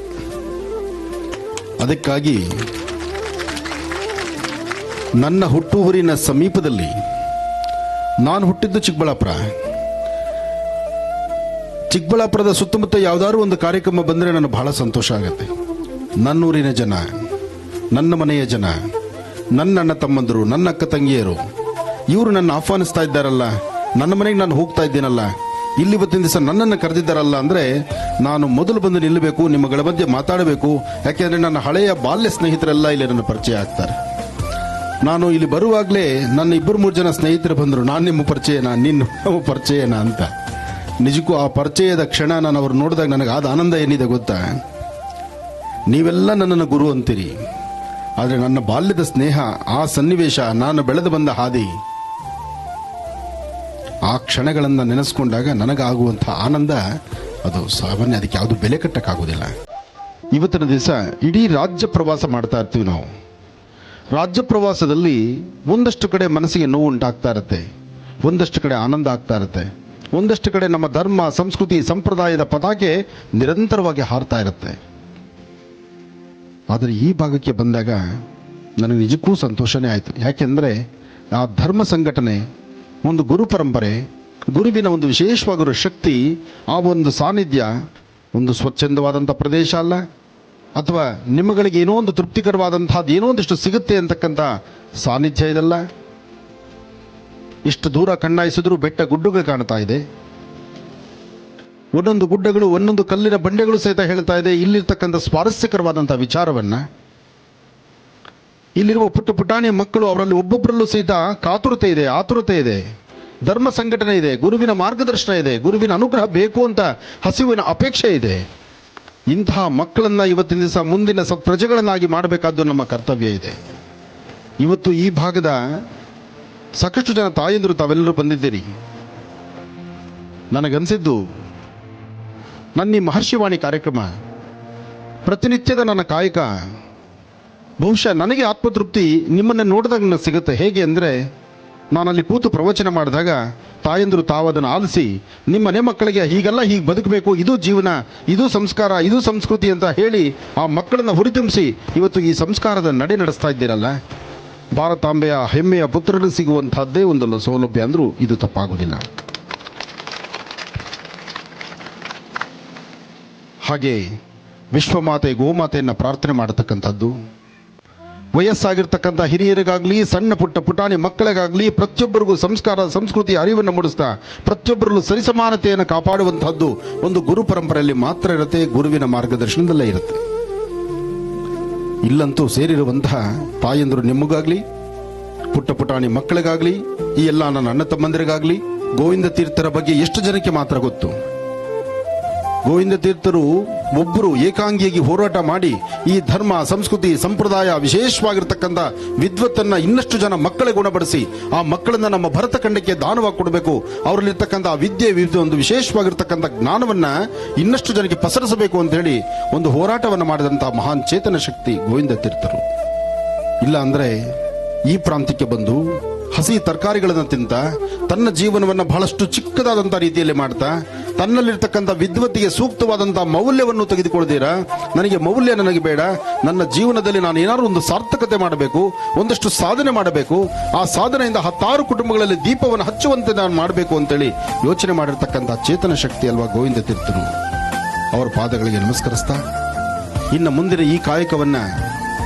ಅದಕ್ಕಾಗಿ ನನ್ನ ಹುಟ್ಟೂರಿನ ಸಮೀಪದಲ್ಲಿ, ನಾನು ಹುಟ್ಟಿದ್ದು ಚಿಕ್ಕಬಳ್ಳಾಪುರದ ಸುತ್ತಮುತ್ತ ಯಾವುದಾದ್ರು ಒಂದು ಕಾರ್ಯಕ್ರಮ ಬಂದರೆ ನನಗೆ ಬಹಳ ಸಂತೋಷ ಆಗುತ್ತೆ. ನನ್ನೂರಿನ ಜನ, ನನ್ನ ಮನೆಯ ಜನ, ನನ್ನ ಅಣ್ಣ ತಮ್ಮಂದರು, ನನ್ನ ಅಕ್ಕ ತಂಗಿಯರು, ಇವರು ನನ್ನ ಆಹ್ವಾನಿಸ್ತಾ ಇದ್ದಾರಲ್ಲ, ನನ್ನ ಮನೆಗೆ ನಾನು ಹೋಗ್ತಾ ಇದ್ದೀನಲ್ಲ, ಇಲ್ಲಿ ಇವತ್ತಿನ ದಿವಸ ನನ್ನನ್ನು ಕರೆದಿದ್ದಾರಲ್ಲ ಅಂದ್ರೆ ನಾನು ಮೊದಲು ಬಂದು ನಿಲ್ಲಬೇಕು, ನಿಮ್ಮಗಳ ಮಧ್ಯೆ ಮಾತಾಡಬೇಕು. ಯಾಕೆಂದ್ರೆ ನನ್ನ ಹಳೆಯ ಬಾಲ್ಯ ಸ್ನೇಹಿತರೆಲ್ಲ ಇಲ್ಲಿ ನನ್ನ ಪರಿಚಯ ಆಗ್ತಾರೆ. ನಾನು ಇಲ್ಲಿ ಬರುವಾಗಲೇ ನನ್ನ 2-3 ಜನ ಸ್ನೇಹಿತರು ಬಂದರು, ನಾನು ನಿಮ್ಮ ಪರಿಚಯನಾ, ನಿನ್ನ ಪರಿಚಯನಾ ಅಂತ. ನಿಜಕ್ಕೂ ಆ ಪರಿಚಯದ ಕ್ಷಣ ನಾನು ಅವ್ರು ನೋಡಿದಾಗ ನನಗೆ ಆದ ಆನಂದ ಏನಿದೆ ಗೊತ್ತಾ? ನೀವೆಲ್ಲ ನನ್ನನ್ನು ಗುರು ಅಂತೀರಿ, ಆದರೆ ನನ್ನ ಬಾಲ್ಯದ ಸ್ನೇಹ, ಆ ಸನ್ನಿವೇಶ, ನಾನು ಬೆಳೆದು ಬಂದ ಹಾದಿ, ಆ ಕ್ಷಣಗಳನ್ನು ನೆನೆಸ್ಕೊಂಡಾಗ ನನಗಾಗುವಂತಹ ಆನಂದ ಅದು ಸಾಮಾನ್ಯ, ಅದಕ್ಕೆ ಯಾವುದು ಬೆಲೆ ಕಟ್ಟಕ್ಕಾಗೋದಿಲ್ಲ. ಇವತ್ತಿನ ದಿವಸ ಇಡೀ ರಾಜ್ಯ ಪ್ರವಾಸ ಮಾಡ್ತಾ ಇರ್ತೀವಿ ನಾವು. ರಾಜ್ಯ ಪ್ರವಾಸದಲ್ಲಿ ಒಂದಷ್ಟು ಕಡೆ ಮನಸ್ಸಿಗೆ ನೋವು ಉಂಟಾಗ್ತಾ ಇರುತ್ತೆ, ಒಂದಷ್ಟು ಕಡೆ ಆನಂದ ಆಗ್ತಾ ಇರುತ್ತೆ, ಒಂದಷ್ಟು ಕಡೆ ನಮ್ಮ ಧರ್ಮ, ಸಂಸ್ಕೃತಿ, ಸಂಪ್ರದಾಯದ ಪತಾಕೆ ನಿರಂತರವಾಗಿ ಹಾರ್ತಾ ಇರುತ್ತೆ. ಆದರೆ ಈ ಭಾಗಕ್ಕೆ ಬಂದಾಗ ನನಗೆ ನಿಜಕ್ಕೂ ಸಂತೋಷನೇ ಆಯಿತು. ಯಾಕೆಂದರೆ ಆ ಧರ್ಮ ಸಂಘಟನೆ, ಒಂದು ಗುರು ಪರಂಪರೆ, ಗುರುವಿನ ಒಂದು ವಿಶೇಷವಾಗಿರೋ ಶಕ್ತಿ, ಆ ಒಂದು ಸಾನ್ನಿಧ್ಯ ಒಂದು ಸ್ವಚ್ಛಂದವಾದಂಥ ಪ್ರದೇಶ ಅಲ್ಲ, ಅಥವಾ ನಿಮ್ಮಗಳಿಗೆ ಏನೋ ಒಂದು ತೃಪ್ತಿಕರವಾದಂಥದ್ದು ಏನೋ ಒಂದಿಷ್ಟು ಸಿಗುತ್ತೆ ಅಂತಕ್ಕಂಥ ಸಾನ್ನಿಧ್ಯ ಇದಲ್ಲ. ಇಷ್ಟು ದೂರ ಕಣ್ಣಾಯಿಸಿದ್ರೂ ಬೆಟ್ಟ ಗುಡ್ಡಗಳು ಕಾಣ್ತಾ ಇದೆ. ಒಂದೊಂದು ಗುಡ್ಡಗಳು, ಒಂದೊಂದು ಕಲ್ಲಿನ ಬಂಡೆಗಳು ಸಹಿತ ಹೇಳ್ತಾ ಇದೆ ಇಲ್ಲಿರ್ತಕ್ಕಂಥ ಸ್ವಾರಸ್ಯಕರವಾದಂಥ ವಿಚಾರವನ್ನ. ಇಲ್ಲಿರುವ ಪುಟ್ಟ ಪುಟಾಣಿ ಮಕ್ಕಳು, ಅವರಲ್ಲಿ ಒಬ್ಬೊಬ್ಬರಲ್ಲೂ ಸಹಿತ ಕಾತುರತೆ ಇದೆ, ಆತುರತೆ ಇದೆ, ಧರ್ಮ ಸಂಘಟನೆ ಇದೆ, ಗುರುವಿನ ಮಾರ್ಗದರ್ಶನ ಇದೆ, ಗುರುವಿನ ಅನುಗ್ರಹ ಬೇಕು ಅಂತ ಹಸಿವಿನ ಅಪೇಕ್ಷೆ ಇದೆ. ಇಂತಹ ಮಕ್ಕಳನ್ನ ಇವತ್ತಿನ ದಿವಸ ಮುಂದಿನ ಪ್ರಜೆಗಳನ್ನಾಗಿ ಮಾಡಬೇಕಾದ್ದು ನಮ್ಮ ಕರ್ತವ್ಯ ಇದೆ. ಇವತ್ತು ಈ ಭಾಗದ ಸಾಕಷ್ಟು ಜನ ತಾಯಂದಿರು ತಾವೆಲ್ಲರೂ ಬಂದಿದ್ದೀರಿ. ನನಗನ್ಸಿದ್ದು, ನನ್ನ ಈ ಮಹರ್ಷಿವಾಣಿ ಕಾರ್ಯಕ್ರಮ, ಪ್ರತಿನಿತ್ಯದ ನನ್ನ ಕಾಯಕ, ಬಹುಶಃ ನನಗೆ ಆತ್ಮತೃಪ್ತಿ ನಿಮ್ಮನ್ನು ನೋಡಿದಾಗ ನನಗೆ ಸಿಗುತ್ತೆ. ಹೇಗೆ ಅಂದರೆ, ನಾನಲ್ಲಿ ಕೂತು ಪ್ರವಚನ ಮಾಡಿದಾಗ ತಾಯಂದಿರು ತಾವದನ್ನು ಆಲಿಸಿ ನಿಮ್ಮ ಮನೆ ಮಕ್ಕಳಿಗೆ ಹೀಗೆಲ್ಲ ಹೀಗೆ ಬದುಕಬೇಕು, ಇದು ಜೀವನ, ಇದು ಸಂಸ್ಕಾರ, ಇದು ಸಂಸ್ಕೃತಿ ಅಂತ ಹೇಳಿ ಆ ಮಕ್ಕಳನ್ನು ಹುರಿದುಂಬಿಸಿ ಇವತ್ತು ಈ ಸಂಸ್ಕಾರದ ನಡೆ ನಡೆಸ್ತಾ ಇದ್ದೀರಲ್ಲ, ಭಾರತಾಂಬೆಯ ಹೆಮ್ಮೆಯ ಪುತ್ರರು ಸಿಗುವಂತಹದ್ದೇ ಒಂದು ಸೌಲಭ್ಯ ಅಂದರೂ ಇದು ತಪ್ಪಾಗುವುದಿಲ್ಲ. ಹಾಗೆ ವಿಶ್ವಮಾತೆ ಗೋಮಾತೆಯನ್ನು ಪ್ರಾರ್ಥನೆ ಮಾಡತಕ್ಕಂಥದ್ದು, ವಯಸ್ಸಾಗಿರ್ತಕ್ಕಂಥ ಹಿರಿಯರಿಗಾಗಲಿ, ಸಣ್ಣ ಪುಟ್ಟ ಪುಟಾಣಿ ಮಕ್ಕಳಿಗಾಗಲಿ ಪ್ರತಿಯೊಬ್ಬರಿಗೂ ಸಂಸ್ಕಾರ, ಸಂಸ್ಕೃತಿ ಅರಿವನ್ನು ಮೂಡಿಸ್ತಾ ಪ್ರತಿಯೊಬ್ಬರಲ್ಲೂ ಸರಿಸಮಾನತೆಯನ್ನು ಕಾಪಾಡುವಂತಹದ್ದು ಒಂದು ಗುರು ಪರಂಪರೆಯಲ್ಲಿ ಮಾತ್ರ ಇರುತ್ತೆ, ಗುರುವಿನ ಮಾರ್ಗದರ್ಶನದಲ್ಲೇ ಇರುತ್ತೆ. ಇಲ್ಲಂತೂ ಸೇರಿರುವಂತಹ ತಾಯಂದರು ನಿಮಗಾಗ್ಲಿ, ಪುಟ್ಟ ಪುಟಾಣಿ ಮಕ್ಕಳಿಗಾಗ್ಲಿ, ಈ ಎಲ್ಲ ನನ್ನ ಅಣ್ಣ ತಮ್ಮಂದಿರಿಗಾಗ್ಲಿ ಗೋವಿಂದ ತೀರ್ಥರ ಬಗ್ಗೆ ಎಷ್ಟು ಜನಕ್ಕೆ ಮಾತ್ರ ಗೊತ್ತು? ಗೋವಿಂದ ತೀರ್ಥರು ಒಬ್ಬರು ಏಕಾಂಗಿಯಾಗಿ ಹೋರಾಟ ಮಾಡಿ ಈ ಧರ್ಮ, ಸಂಸ್ಕೃತಿ, ಸಂಪ್ರದಾಯ, ವಿಶೇಷವಾಗಿರ್ತಕ್ಕಂಥ ವಿದ್ವತ್ತನ್ನ ಇನ್ನಷ್ಟು ಜನ ಮಕ್ಕಳಿಗೆ ಗುಣಪಡಿಸಿ ಆ ಮಕ್ಕಳನ್ನ ನಮ್ಮ ಭರತ ಖಂಡಕ್ಕೆ ದಾನವಾಗಿ ಕೊಡಬೇಕು, ಅವರಲ್ಲಿರ್ತಕ್ಕಂಥ ವಿದ್ಯೆ, ಒಂದು ವಿಶೇಷವಾಗಿರ್ತಕ್ಕಂಥ ಜ್ಞಾನವನ್ನ ಇನ್ನಷ್ಟು ಜನಕ್ಕೆ ಪಸರಿಸಬೇಕು ಅಂತ ಹೇಳಿ ಒಂದು ಹೋರಾಟವನ್ನು ಮಾಡಿದಂತಹ ಮಹಾನ್ ಚೇತನ ಶಕ್ತಿ ಗೋವಿಂದ ತೀರ್ಥರು. ಇಲ್ಲ ಅಂದ್ರೆ ಈ ಪ್ರಾಂತ್ಯಕ್ಕೆ ಬಂದು ಹಸಿ ತರಕಾರಿಗಳನ್ನು ತಿಂತ ತನ್ನ ಜೀವನವನ್ನು ಬಹಳಷ್ಟು ಚಿಕ್ಕದಾದಂತಹ ರೀತಿಯಲ್ಲಿ ಮಾಡ್ತಾ ತನ್ನಲ್ಲಿರ್ತಕ್ಕಂಥ ವಿದ್ವತ್ತಿಗೆ ಸೂಕ್ತವಾದಂತಹ ಮೌಲ್ಯವನ್ನು ತೆಗೆದುಕೊಳ್ಳದಿರ, ನನಗೆ ಬೇಡ, ನನ್ನ ಜೀವನದಲ್ಲಿ ನಾನು ಏನಾದರೂ ಒಂದು ಸಾರ್ಥಕತೆ ಮಾಡಬೇಕು, ಒಂದಷ್ಟು ಸಾಧನೆ ಮಾಡಬೇಕು, ಆ ಸಾಧನೆಯಿಂದ 10 ಕುಟುಂಬಗಳಲ್ಲಿ ದೀಪವನ್ನು ಹಚ್ಚುವಂತೆ ನಾನು ಮಾಡಬೇಕು ಅಂತೇಳಿ ಯೋಚನೆ ಮಾಡಿರ್ತಕ್ಕಂಥ ಚೇತನ ಶಕ್ತಿ ಅಲ್ವಾ ಗೋವಿಂದ ತೀರ್ಥರು. ಅವರ ಪಾದಗಳಿಗೆ ನಮಸ್ಕರಿಸ್ತಾ ಇನ್ನು ಮುಂದಿನ ಈ ಕಾಯಕವನ್ನ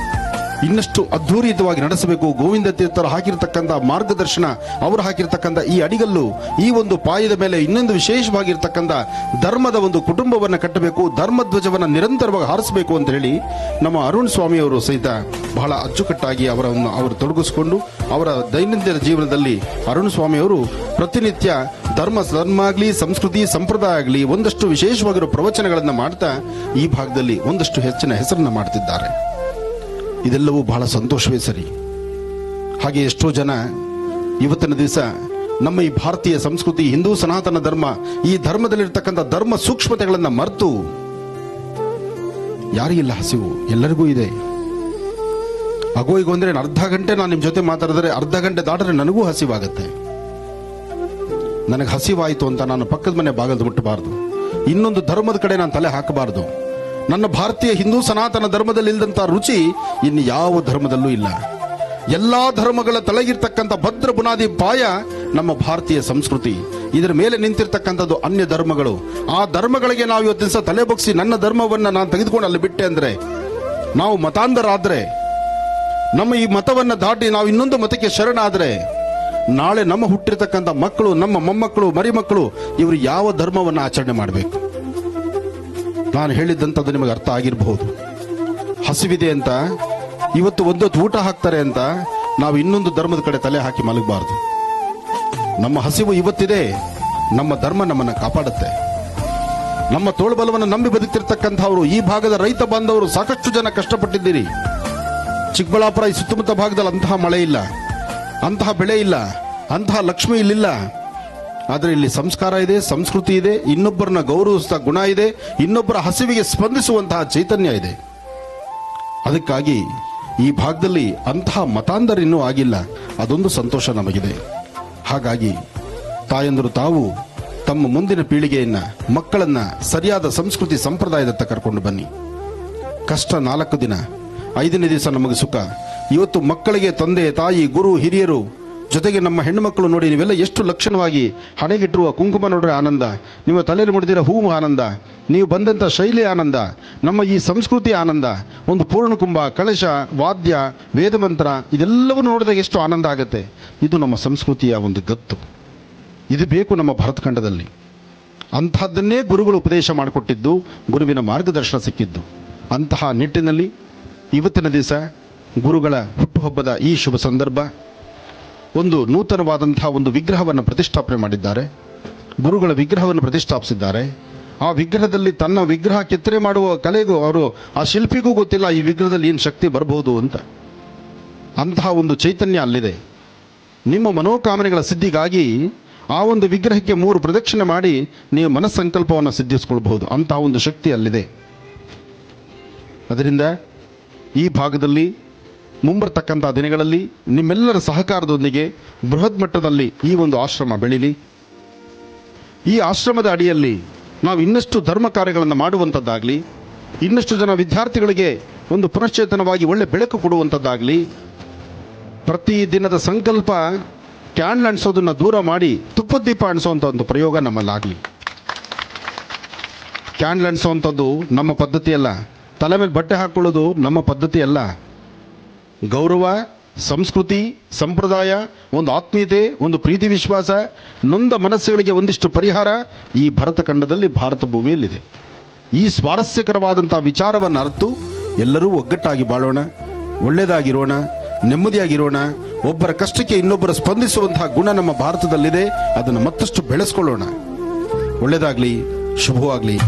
ಇನ್ನಷ್ಟು ಅದ್ಧೂರಿತವಾಗಿ ನಡೆಸಬೇಕು. ಗೋವಿಂದ ತೀರ್ಥರು ಹಾಕಿರ್ತಕ್ಕಂಥ ಮಾರ್ಗದರ್ಶನ, ಅವರು ಹಾಕಿರ್ತಕ್ಕಂಥ ಈ ಅಡಿಗಲ್ಲು, ಈ ಒಂದು ಪಾಯದ ಮೇಲೆ ಇನ್ನೊಂದು ವಿಶೇಷವಾಗಿರ್ತಕ್ಕಂಥ ಧರ್ಮದ ಒಂದು ಕುಟುಂಬವನ್ನು ಕಟ್ಟಬೇಕು, ಧರ್ಮಧ್ವಜವನ್ನು ನಿರಂತರವಾಗಿ ಹಾರಿಸಬೇಕು ಅಂತ ಹೇಳಿ ನಮ್ಮ ಅರುಣ್ ಸ್ವಾಮಿಯವರು ಸಹಿತ ಬಹಳ ಅಚ್ಚುಕಟ್ಟಾಗಿ ಅವರು ತೊಡಗಿಸಿಕೊಂಡು ಅವರ ದೈನಂದಿನ ಜೀವನದಲ್ಲಿ ಅರುಣ್ ಸ್ವಾಮಿಯವರು ಪ್ರತಿನಿತ್ಯ ಧರ್ಮ ಆಗಲಿ, ಸಂಸ್ಕೃತಿ, ಸಂಪ್ರದಾಯ ಆಗಲಿ ಒಂದಷ್ಟು ವಿಶೇಷವಾಗಿರುವ ಪ್ರವಚನಗಳನ್ನು ಮಾಡ್ತಾ ಈ ಭಾಗದಲ್ಲಿ ಒಂದಷ್ಟು ಹೆಚ್ಚಿನ ಹೆಸರನ್ನು ಮಾಡ್ತಿದ್ದಾರೆ. ಇದೆಲ್ಲವೂ ಬಹಳ ಸಂತೋಷವೇ ಸರಿ. ಹಾಗೆ ಎಷ್ಟೋ ಜನ ಇವತ್ತಿನ ದಿವಸ ನಮ್ಮ ಈ ಭಾರತೀಯ ಸಂಸ್ಕೃತಿ, ಹಿಂದೂ ಸನಾತನ ಧರ್ಮ, ಈ ಧರ್ಮದಲ್ಲಿರ್ತಕ್ಕಂಥ ಧರ್ಮ ಸೂಕ್ಷ್ಮತೆಗಳನ್ನು ಮರೆತು, ಯಾರಿಗಿಲ್ಲ ಹಸಿವು? ಎಲ್ಲರಿಗೂ ಇದೆ. ಅಗೋಯಿಗೂ ಅಂದ್ರೆ ಅರ್ಧ ಗಂಟೆ ನಾನು ನಿಮ್ಮ ಜೊತೆ ಮಾತಾಡಿದ್ರೆ ಅರ್ಧ ಗಂಟೆ ದಾಟರೆ ನನಗೂ ಹಸಿವಾಗತ್ತೆ. ನನಗೆ ಹಸಿವಾಯಿತು ಅಂತ ನಾನು ಪಕ್ಕದ ಮನೆ ಬಾಗಿಲು ಮುಟ್ಟಬಾರದು, ಇನ್ನೊಂದು ಧರ್ಮದ ಕಡೆ ನಾನು ತಲೆ ಹಾಕಬಾರದು. ನನ್ನ ಭಾರತೀಯ ಹಿಂದೂ ಸನಾತನ ಧರ್ಮದಲ್ಲಿ ಇಲ್ಲದಂತ ರುಚಿ ಇನ್ನು ಯಾವ ಧರ್ಮದಲ್ಲೂ ಇಲ್ಲ. ಎಲ್ಲಾ ಧರ್ಮಗಳ ತಲೆಗಿರ್ತಕ್ಕಂಥ ಭದ್ರ ಬುನಾದಿ ಪಾಯ ನಮ್ಮ ಭಾರತೀಯ ಸಂಸ್ಕೃತಿ. ಇದರ ಮೇಲೆ ನಿಂತಿರ್ತಕ್ಕಂಥದ್ದು ಅನ್ಯ ಧರ್ಮಗಳು. ಆ ಧರ್ಮಗಳಿಗೆ ನಾವು ಇವತ್ತು ದಿವಸ ತಲೆ ಬಗ್ಸಿ ನನ್ನ ಧರ್ಮವನ್ನ ನಾನು ತೆಗೆದುಕೊಂಡು ಅಲ್ಲಿ ಬಿಟ್ಟೆ ಅಂದ್ರೆ, ನಾವು ಮತಾಂಧರಾದ್ರೆ, ನಮ್ಮ ಈ ಮತವನ್ನ ದಾಟಿ ನಾವು ಇನ್ನೊಂದು ಮತಕ್ಕೆ ಶರಣಾದ್ರೆ, ನಾಳೆ ನಮ್ಮ ಹುಟ್ಟಿರ್ತಕ್ಕಂಥ ಮಕ್ಕಳು, ನಮ್ಮ ಮೊಮ್ಮಕ್ಕಳು, ಮರಿಮಕ್ಕಳು ಇವರು ಯಾವ ಧರ್ಮವನ್ನು ಆಚರಣೆ ಮಾಡಬೇಕು? ನಾನು ಹೇಳಿದ್ದಂಥದ್ದು ನಿಮಗೆ ಅರ್ಥ ಆಗಿರಬಹುದು. ಹಸಿವಿದೆ ಅಂತ ಇವತ್ತು ಒಂದೊತ್ತು ಊಟ ಹಾಕ್ತಾರೆ ಅಂತ ನಾವು ಇನ್ನೊಂದು ಧರ್ಮದ ಕಡೆ ತಲೆ ಹಾಕಿ ಮಲಗಬಾರದು. ನಮ್ಮ ಹಸಿವು ಇವತ್ತಿದೆ, ನಮ್ಮ ಧರ್ಮ ನಮ್ಮನ್ನು ಕಾಪಾಡುತ್ತೆ. ನಮ್ಮ ತೋಳ್ಬಲವನ್ನು ನಂಬಿ ಬದುಕ್ತಿರ್ತಕ್ಕಂಥವ್ರು, ಈ ಭಾಗದ ರೈತ ಬಾಂಧವರು ಸಾಕಷ್ಟು ಜನ ಕಷ್ಟಪಟ್ಟಿದ್ದೀರಿ. ಚಿಕ್ಕಬಳ್ಳಾಪುರ ಈ ಸುತ್ತಮುತ್ತ ಭಾಗದಲ್ಲಿ ಅಂತಹ ಮಳೆ ಇಲ್ಲ, ಅಂತಹ ಬೆಳೆ ಇಲ್ಲ, ಅಂತಹ ಲಕ್ಷ್ಮಿ ಇಲ್ಲಿಲ್ಲ. ಆದರೆ ಇಲ್ಲಿ ಸಂಸ್ಕಾರ ಇದೆ, ಸಂಸ್ಕೃತಿ ಇದೆ, ಇನ್ನೊಬ್ಬರನ್ನ ಗೌರವಿಸಿದ ಗುಣ ಇದೆ, ಇನ್ನೊಬ್ಬರ ಹಸಿವಿಗೆ ಸ್ಪಂದಿಸುವಂತಹ ಚೈತನ್ಯ ಇದೆ. ಅದಕ್ಕಾಗಿ ಈ ಭಾಗದಲ್ಲಿ ಅಂತಹ ಮತಾಂತರ ಇನ್ನೂ ಆಗಿಲ್ಲ. ಅದೊಂದು ಸಂತೋಷ ನಮಗಿದೆ. ಹಾಗಾಗಿ ತಾಯಂದರು ತಾವು ತಮ್ಮ ಮುಂದಿನ ಪೀಳಿಗೆಯನ್ನ, ಮಕ್ಕಳನ್ನ ಸರಿಯಾದ ಸಂಸ್ಕೃತಿ ಸಂಪ್ರದಾಯದತ್ತ ಕರ್ಕೊಂಡು ಬನ್ನಿ. ಕಷ್ಟ 4 ದಿನ, 5ನೇ ದಿವಸ ನಮಗೆ ಸುಖ. ಇವತ್ತು ಮಕ್ಕಳಿಗೆ ತಂದೆ, ತಾಯಿ, ಗುರು, ಹಿರಿಯರು ಜೊತೆಗೆ ನಮ್ಮ ಹೆಣ್ಣು ಮಕ್ಕಳು ನೋಡಿ, ನೀವೆಲ್ಲ ಎಷ್ಟು ಲಕ್ಷಣವಾಗಿ ಹಣೆಗಿಟ್ಟಿರುವ ಕುಂಕುಮ ನೋಡ್ರೆ ಆನಂದ, ನೀವು ತಲೆಯಲ್ಲಿ ಮುಡಿದಿರೋ ಹೂವು ಆನಂದ, ನೀವು ಬಂದಂಥ ಶೈಲಿ ಆನಂದ, ನಮ್ಮ ಈ ಸಂಸ್ಕೃತಿ ಆನಂದ. ಒಂದು ಪೂರ್ಣಕುಂಭ, ಕಳಶ, ವಾದ್ಯ, ವೇದಮಂತ್ರ ಇದೆಲ್ಲವನ್ನು ನೋಡಿದಾಗ ಎಷ್ಟು ಆನಂದ ಆಗುತ್ತೆ. ಇದು ನಮ್ಮ ಸಂಸ್ಕೃತಿಯ ಒಂದು ಗತ್ತು. ಇದು ಬೇಕು ನಮ್ಮ ಭರತಖಂಡದಲ್ಲಿ. ಅಂಥದ್ದನ್ನೇ ಗುರುಗಳು ಉಪದೇಶ ಮಾಡಿಕೊಟ್ಟಿದ್ದು, ಗುರುವಿನ ಮಾರ್ಗದರ್ಶನ ಸಿಕ್ಕಿದ್ದು. ಅಂತಹ ನಿಟ್ಟಿನಲ್ಲಿ ಇವತ್ತಿನ ದಿವಸ ಗುರುಗಳ ಹುಟ್ಟುಹಬ್ಬದ ಈ ಶುಭ ಸಂದರ್ಭ, ಒಂದು ನೂತನವಾದಂತಹ ಒಂದು ವಿಗ್ರಹವನ್ನು ಪ್ರತಿಷ್ಠಾಪನೆ ಮಾಡಿದ್ದಾರೆ. ಗುರುಗಳ ವಿಗ್ರಹವನ್ನು ಪ್ರತಿಷ್ಠಾಪಿಸಿದ್ದಾರೆ. ಆ ವಿಗ್ರಹದಲ್ಲಿ ತನ್ನ ವಿಗ್ರಹ ಕೆತ್ತನೆ ಮಾಡುವ ಕಲೆಗೂ ಆ ಶಿಲ್ಪಿಗೂ ಗೊತ್ತಿಲ್ಲ ಈ ವಿಗ್ರಹದಲ್ಲಿ ಏನು ಶಕ್ತಿ ಬರಬಹುದು ಅಂತ. ಅಂತಹ ಒಂದು ಚೈತನ್ಯ ಅಲ್ಲಿದೆ. ನಿಮ್ಮ ಮನೋಕಾಮನೆಗಳ ಸಿದ್ಧಿಗಾಗಿ ಆ ಒಂದು ವಿಗ್ರಹಕ್ಕೆ 3 ಪ್ರದಕ್ಷಿಣೆ ಮಾಡಿ ನೀವು ಮನಸ್ಸಂಕಲ್ಪವನ್ನು ಸಿದ್ಧಿಸಿಕೊಳ್ಬಹುದು. ಅಂತಹ ಒಂದು ಶಕ್ತಿ ಅಲ್ಲಿದೆ. ಅದರಿಂದ ಈ ಭಾಗದಲ್ಲಿ ಮುಂಬರ್ತಕ್ಕಂಥ ದಿನಗಳಲ್ಲಿ ನಿಮ್ಮೆಲ್ಲರ ಸಹಕಾರದೊಂದಿಗೆ ಬೃಹತ್ ಮಟ್ಟದಲ್ಲಿ ಈ ಒಂದು ಆಶ್ರಮ ಬೆಳೀಲಿ. ಈ ಆಶ್ರಮದ ಅಡಿಯಲ್ಲಿ ನಾವು ಇನ್ನಷ್ಟು ಧರ್ಮ ಕಾರ್ಯಗಳನ್ನು ಮಾಡುವಂಥದ್ದಾಗಲಿ, ಇನ್ನಷ್ಟು ಜನ ವಿದ್ಯಾರ್ಥಿಗಳಿಗೆ ಒಂದು ಪುನಶ್ಚೇತನವಾಗಿ ಒಳ್ಳೆ ಬೆಳಕು ಕೊಡುವಂಥದ್ದಾಗಲಿ, ಪ್ರತಿ ದಿನದ ಸಂಕಲ್ಪ ಕ್ಯಾಂಡಲ್ ಅಣಿಸೋದನ್ನು ದೂರ ಮಾಡಿ ತುಪ್ಪದ ದೀಪ ಅಣಿಸೋವಂಥ ಒಂದು ಪ್ರಯೋಗ ನಮ್ಮಲ್ಲಾಗಲಿ. ಕ್ಯಾಂಡಲ್ ಅಣಿಸೋವಂಥದ್ದು ನಮ್ಮ ಪದ್ಧತಿ ಅಲ್ಲ, ತಲೆ ಮೇಲೆ ಬಟ್ಟೆ ಹಾಕ್ಕೊಳ್ಳೋದು ನಮ್ಮ ಪದ್ಧತಿ ಅಲ್ಲ. ಗೌರವ, ಸಂಸ್ಕೃತಿ, ಸಂಪ್ರದಾಯ, ಒಂದು ಆತ್ಮೀಯತೆ, ಒಂದು ಪ್ರೀತಿ ವಿಶ್ವಾಸ, ನೊಂದ ಮನಸ್ಸುಗಳಿಗೆ ಒಂದಿಷ್ಟು ಪರಿಹಾರ ಈ ಭರತ ಖಂಡದಲ್ಲಿ, ಭಾರತ ಭೂಮಿಯಲ್ಲಿದೆ. ಈ ಸ್ವಾರಸ್ಯಕರವಾದಂಥ ವಿಚಾರವನ್ನು ಅರಿತು ಎಲ್ಲರೂ ಒಗ್ಗಟ್ಟಾಗಿ ಬಾಳೋಣ, ಒಳ್ಳೆಯದಾಗಿರೋಣ, ನೆಮ್ಮದಿಯಾಗಿರೋಣ. ಒಬ್ಬರ ಕಷ್ಟಕ್ಕೆ ಇನ್ನೊಬ್ಬರ ಸ್ಪಂದಿಸುವಂತಹ ಗುಣ ನಮ್ಮ ಭಾರತದಲ್ಲಿದೆ. ಅದನ್ನು ಮತ್ತಷ್ಟು ಬೆಳೆಸ್ಕೊಳ್ಳೋಣ. ಒಳ್ಳೆಯದಾಗಲಿ, ಶುಭವಾಗಲಿ.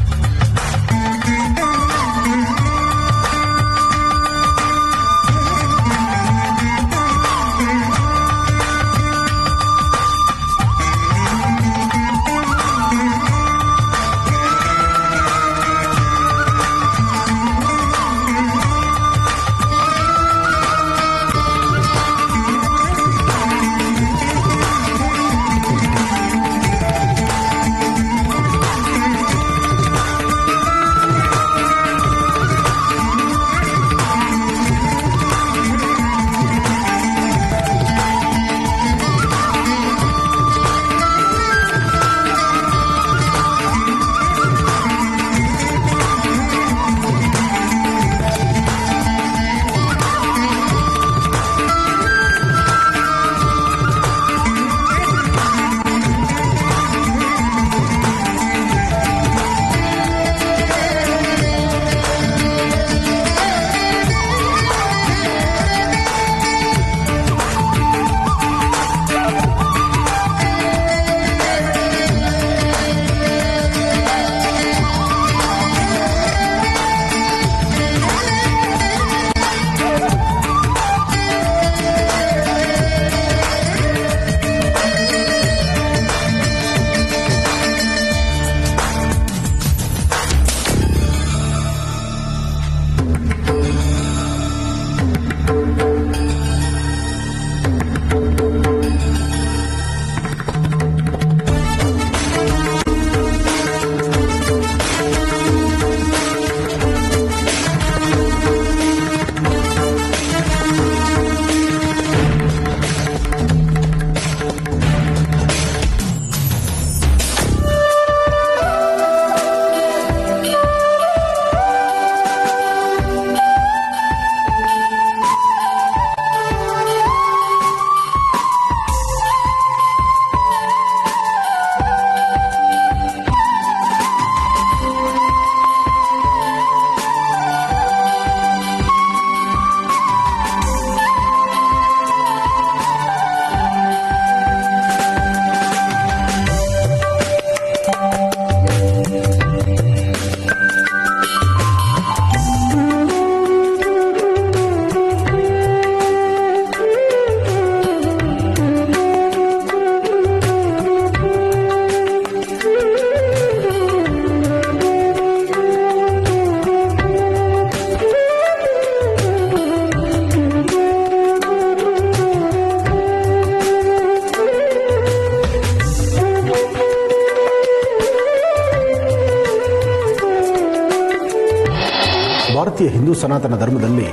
ಭಾರತೀಯ ಹಿಂದೂ ಸನಾತನ ಧರ್ಮದಲ್ಲಿ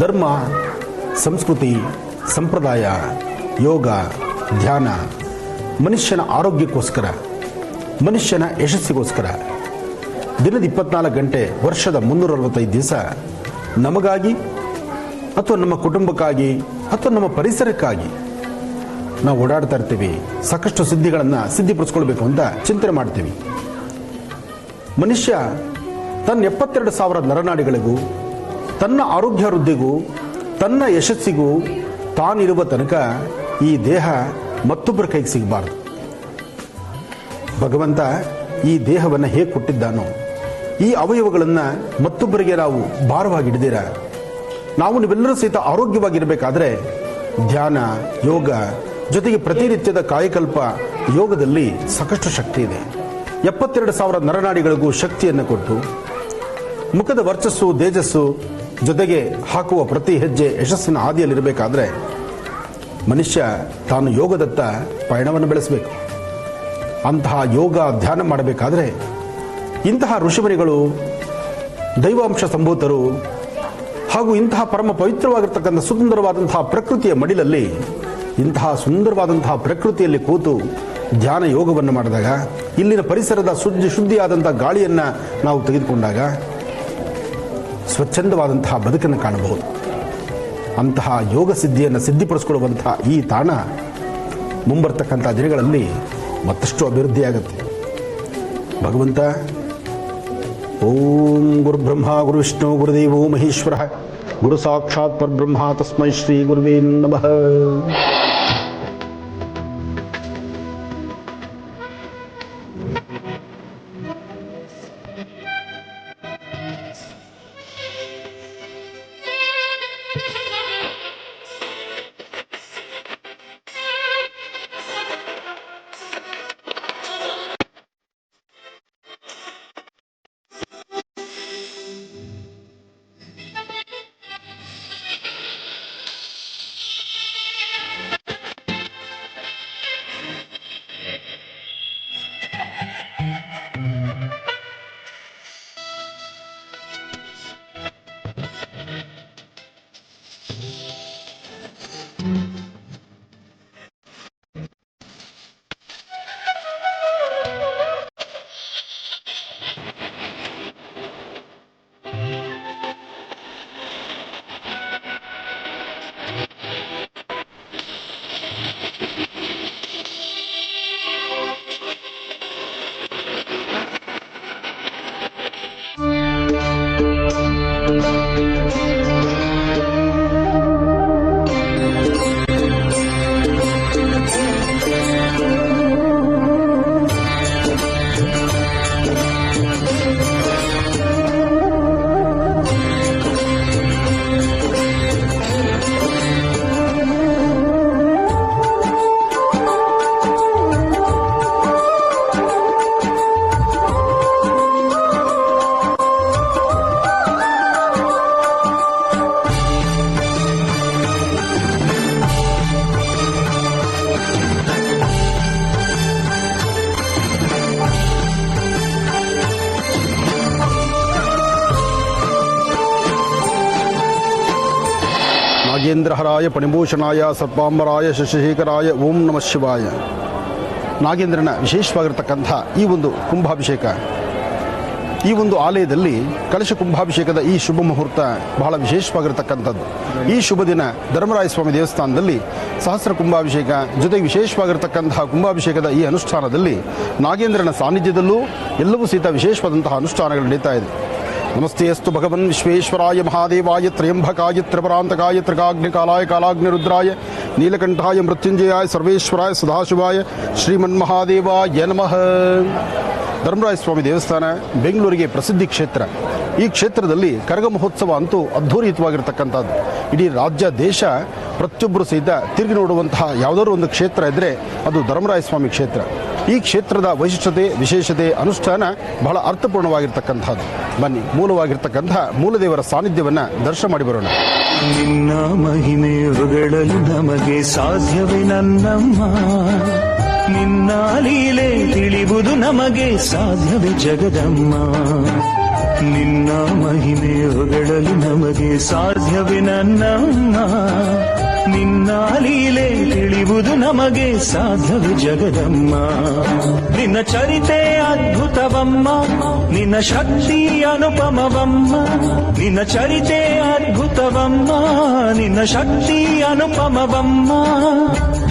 ಧರ್ಮ, ಸಂಸ್ಕೃತಿ, ಸಂಪ್ರದಾಯ, ಯೋಗ, ಧ್ಯಾನ ಮನುಷ್ಯನ ಆರೋಗ್ಯಕ್ಕೋಸ್ಕರ, ಮನುಷ್ಯನ ಯಶಸ್ಸಿಗೋಸ್ಕರ ದಿನದ 24 ಗಂಟೆ ವರ್ಷದ 365 ದಿವಸ ನಮಗಾಗಿ ಅಥವಾ ನಮ್ಮ ಕುಟುಂಬಕ್ಕಾಗಿ ಅಥವಾ ನಮ್ಮ ಪರಿಸರಕ್ಕಾಗಿ ನಾವು ಓಡಾಡ್ತಾ ಇರ್ತೀವಿ. ಸಾಕಷ್ಟು ಸಿದ್ಧಿಗಳನ್ನು ಸಿದ್ಧಿಪಡಿಸ್ಕೊಳ್ಬೇಕು ಅಂತ ಚಿಂತನೆ ಮಾಡ್ತೀವಿ. ಮನುಷ್ಯ ತನ್ನ 72,000 ನರನಾಡಿಗಳಿಗೂ, ತನ್ನ ಆರೋಗ್ಯ ವೃದ್ಧಿಗೂ, ತನ್ನ ಯಶಸ್ಸಿಗೂ ತಾನಿರುವ ತನಕ ಈ ದೇಹ ಮತ್ತೊಬ್ಬರ ಕೈಗೆ ಸಿಗಬಾರ್ದು. ಭಗವಂತ ಈ ದೇಹವನ್ನು ಹೇಗೆ ಕೊಟ್ಟಿದ್ದಾನೋ, ಈ ಅವಯವಗಳನ್ನು ಮತ್ತೊಬ್ಬರಿಗೆ ನಾವು ಭಾರವಾಗಿ ಹಿಡಿದಿರ, ನಾವು ನೀವೆಲ್ಲರೂ ಸಹಿತ ಆರೋಗ್ಯವಾಗಿರಬೇಕಾದ್ರೆ ಧ್ಯಾನ, ಯೋಗ ಜೊತೆಗೆ ಪ್ರತಿನಿತ್ಯದ ಕಾಯಕಲ್ಪ ಯೋಗದಲ್ಲಿ ಸಾಕಷ್ಟು ಶಕ್ತಿ ಇದೆ. 72,000 ನರನಾಡಿಗಳಿಗೂ ಶಕ್ತಿಯನ್ನು ಕೊಟ್ಟು ಮುಖದ ವರ್ಚಸ್ಸು, ತೇಜಸ್ಸು ಜೊತೆಗೆ ಹಾಕುವ ಪ್ರತಿ ಹೆಜ್ಜೆ ಯಶಸ್ಸಿನ ಹಾದಿಯಲ್ಲಿರಬೇಕಾದ್ರೆ ಮನುಷ್ಯ ತಾನು ಯೋಗದತ್ತ ಪಯಣವನ್ನು ಬೆಳೆಸಬೇಕು. ಅಂತಹ ಯೋಗ ಧ್ಯಾನ ಮಾಡಬೇಕಾದ್ರೆ ಇಂತಹ ಋಷಿಮುನಿಗಳು, ದೈವಾಂಶ ಸಂಭೂತರು ಹಾಗೂ ಇಂತಹ ಪರಮ ಪವಿತ್ರವಾಗಿರ್ತಕ್ಕಂಥ ಸುಂದರವಾದಂತಹ ಪ್ರಕೃತಿಯ ಮಡಿಲಲ್ಲಿ, ಇಂತಹ ಸುಂದರವಾದಂತಹ ಪ್ರಕೃತಿಯಲ್ಲಿ ಕೂತು ಧ್ಯಾನ ಯೋಗವನ್ನು ಮಾಡಿದಾಗ, ಇಲ್ಲಿನ ಪರಿಸರದ ಶುದ್ಧಿಯಾದಂತಹ ಗಾಳಿಯನ್ನು ನಾವು ತೆಗೆದುಕೊಂಡಾಗ ಸ್ವಚ್ಛಂದವಾದಂತಹ ಬದುಕನ್ನು ಕಾಣಬಹುದು. ಅಂತಹ ಯೋಗ ಸಿದ್ಧಿಯನ್ನು ಸಿದ್ಧಿಪಡಿಸ್ಕೊಳ್ಳುವಂತಹ ಈ ತಾಣ ಮುಂಬರ್ತಕ್ಕಂಥ ದಿನಗಳಲ್ಲಿ ಮತ್ತಷ್ಟು ಅಭಿವೃದ್ಧಿಯಾಗುತ್ತೆ. ಭಗವಂತ ಓಂ ಗುರುಬ್ರಹ್ಮ ಗುರುವಿಷ್ಣು ಗುರುದೇವೋ ಮಹೇಶ್ವರ ಗುರು ಸಾಕ್ಷಾತ್ ಪರಬ್ರಹ್ಮ ತಸ್ಮೈ ಶ್ರೀ ಗುರುವೇ ನಮಃ. ನಾಗೇಂದ್ರಹರಾಯ ಪಣಿಭೂಷಣಾಯ ಸರ್ಪಾಂಬರಾಯ ಶಶಿಶೇಖರಾಯ ಓಂ ನಮಃ ಶಿವಾಯ. ನಾಗೇಂದ್ರನ ವಿಶೇಷವಾಗಿರತಕ್ಕಂಥ ಈ ಒಂದು ಕುಂಭಾಭಿಷೇಕ, ಈ ಒಂದು ಆಲಯದಲ್ಲಿ ಕಲಶ ಕುಂಭಾಭಿಷೇಕದ ಈ ಶುಭ ಮುಹೂರ್ತ ಬಹಳ ವಿಶೇಷವಾಗಿರತಕ್ಕಂಥದ್ದು. ಈ ಶುಭ ದಿನ ಧರ್ಮರಾಯ ಸ್ವಾಮಿ ದೇವಸ್ಥಾನದಲ್ಲಿ ಸಹಸ್ರ ಕುಂಭಾಭಿಷೇಕ ಜೊತೆಗೆ ವಿಶೇಷವಾಗಿರತಕ್ಕಂತಹ ಕುಂಭಾಭಿಷೇಕದ ಈ ಅನುಷ್ಠಾನದಲ್ಲಿ ನಾಗೇಂದ್ರನ ಸಾನ್ನಿಧ್ಯದಲ್ಲೂ ಎಲ್ಲವೂ ಸಹಿತ ವಿಶೇಷವಾದಂತಹ ಅನುಷ್ಠಾನಗಳು ನಡೀತಾ ಇದೆ. ನಮಸ್ತೆ ಅಸ್ತು ಭಗವನ್ ವಿಶ್ವೇಶ್ವರಾಯ ಮಹಾದೇವಾಯ ತ್ರಯಂಬಕಾಯ ತ್ರಿಪರಾಂತಕಾಯ ತ್ರಿಕಾಗ್ನಿಕಾಲಾಯ ಕಾಲಾಗ್ನಿರುದ್ರಾಯ ನೀಲಕಂಠಾಯ ಮೃತ್ಯುಂಜಯಾಯ ಸರ್ವೇಶ್ವರಾಯ ಸದಾಶಿವಾಯ ಶ್ರೀಮನ್ಮಹಾದೇವಾಯ ನಮಃ. ಧರ್ಮರಾಯ ಸ್ವಾಮಿ ದೇವಸ್ಥಾನ ಬೆಂಗಳೂರಿಗೆ ಪ್ರಸಿದ್ಧಿ ಕ್ಷೇತ್ರ. ಈ ಕ್ಷೇತ್ರದಲ್ಲಿ ಕರಗ ಮಹೋತ್ಸವ ಅಂತೂ ಅದ್ಧೂರಿತವಾಗಿರ್ತಕ್ಕಂಥದ್ದು. ಇಡೀ ರಾಜ್ಯ ದೇಶ ಪ್ರತಿಯೊಬ್ಬರು ಸಹಿತ ತಿರುಗಿ ನೋಡುವಂತಹ ಯಾವುದಾದ್ರು ಒಂದು ಕ್ಷೇತ್ರ ಇದ್ದರೆ ಅದು ಧರ್ಮರಾಯ ಸ್ವಾಮಿ ಕ್ಷೇತ್ರ. ಈ ಕ್ಷೇತ್ರದ ವೈಶಿಷ್ಟ್ಯತೆ ವಿಶೇಷತೆ ಅನುಷ್ಠಾನ ಬಹಳ ಅರ್ಥಪೂರ್ಣವಾಗಿರ್ತಕ್ಕಂಥದ್ದು. ಬನ್ನಿ ಮೂಲವಾಗಿರ್ತಕ್ಕಂತಹ ಮೂಲದೇವರ ಸಾನ್ನಿಧ್ಯವನ್ನು ದರ್ಶನ ಮಾಡಿ ಬರೋಣ. ನಿನ್ನ ಮಹಿಮೆ ಹೊಗಳಲು ನಮಗೆ ಸಾಧ್ಯವೇ ನನ್ನಮ್ಮ, ನಿನ್ನ ಲೀಲೆ ತಿಳಿಯುವುದು ನಮಗೆ ಸಾಧ್ಯವೇ ಜಗದಮ್ಮ. ನಿನ್ನ ಮಹಿಮೆ ಹೊಗಳಲು ನಮಗೆ ಸಾಧ್ಯವೇ ನನ್ನಮ್ಮ, ನಿನ್ನ ಲೀಲೆ ತಿಳಿಯುವುದು ನಮಗೆ ಸಾಧ್ಯವೇ ಜಗದಮ್ಮ. ನಿನ್ನ ಚರಿತೆ ಅದ್ಭುತವಮ್ಮ, ನಿನ್ನ ಶಕ್ತಿ ಅನುಪಮವಮ್ಮ. ನಿನ್ನ ಚರಿತೆ ಅದ್ಭುತವಮ್ಮ, ನಿನ್ನ ಶಕ್ತಿ ಅನುಪಮವಮ್ಮ.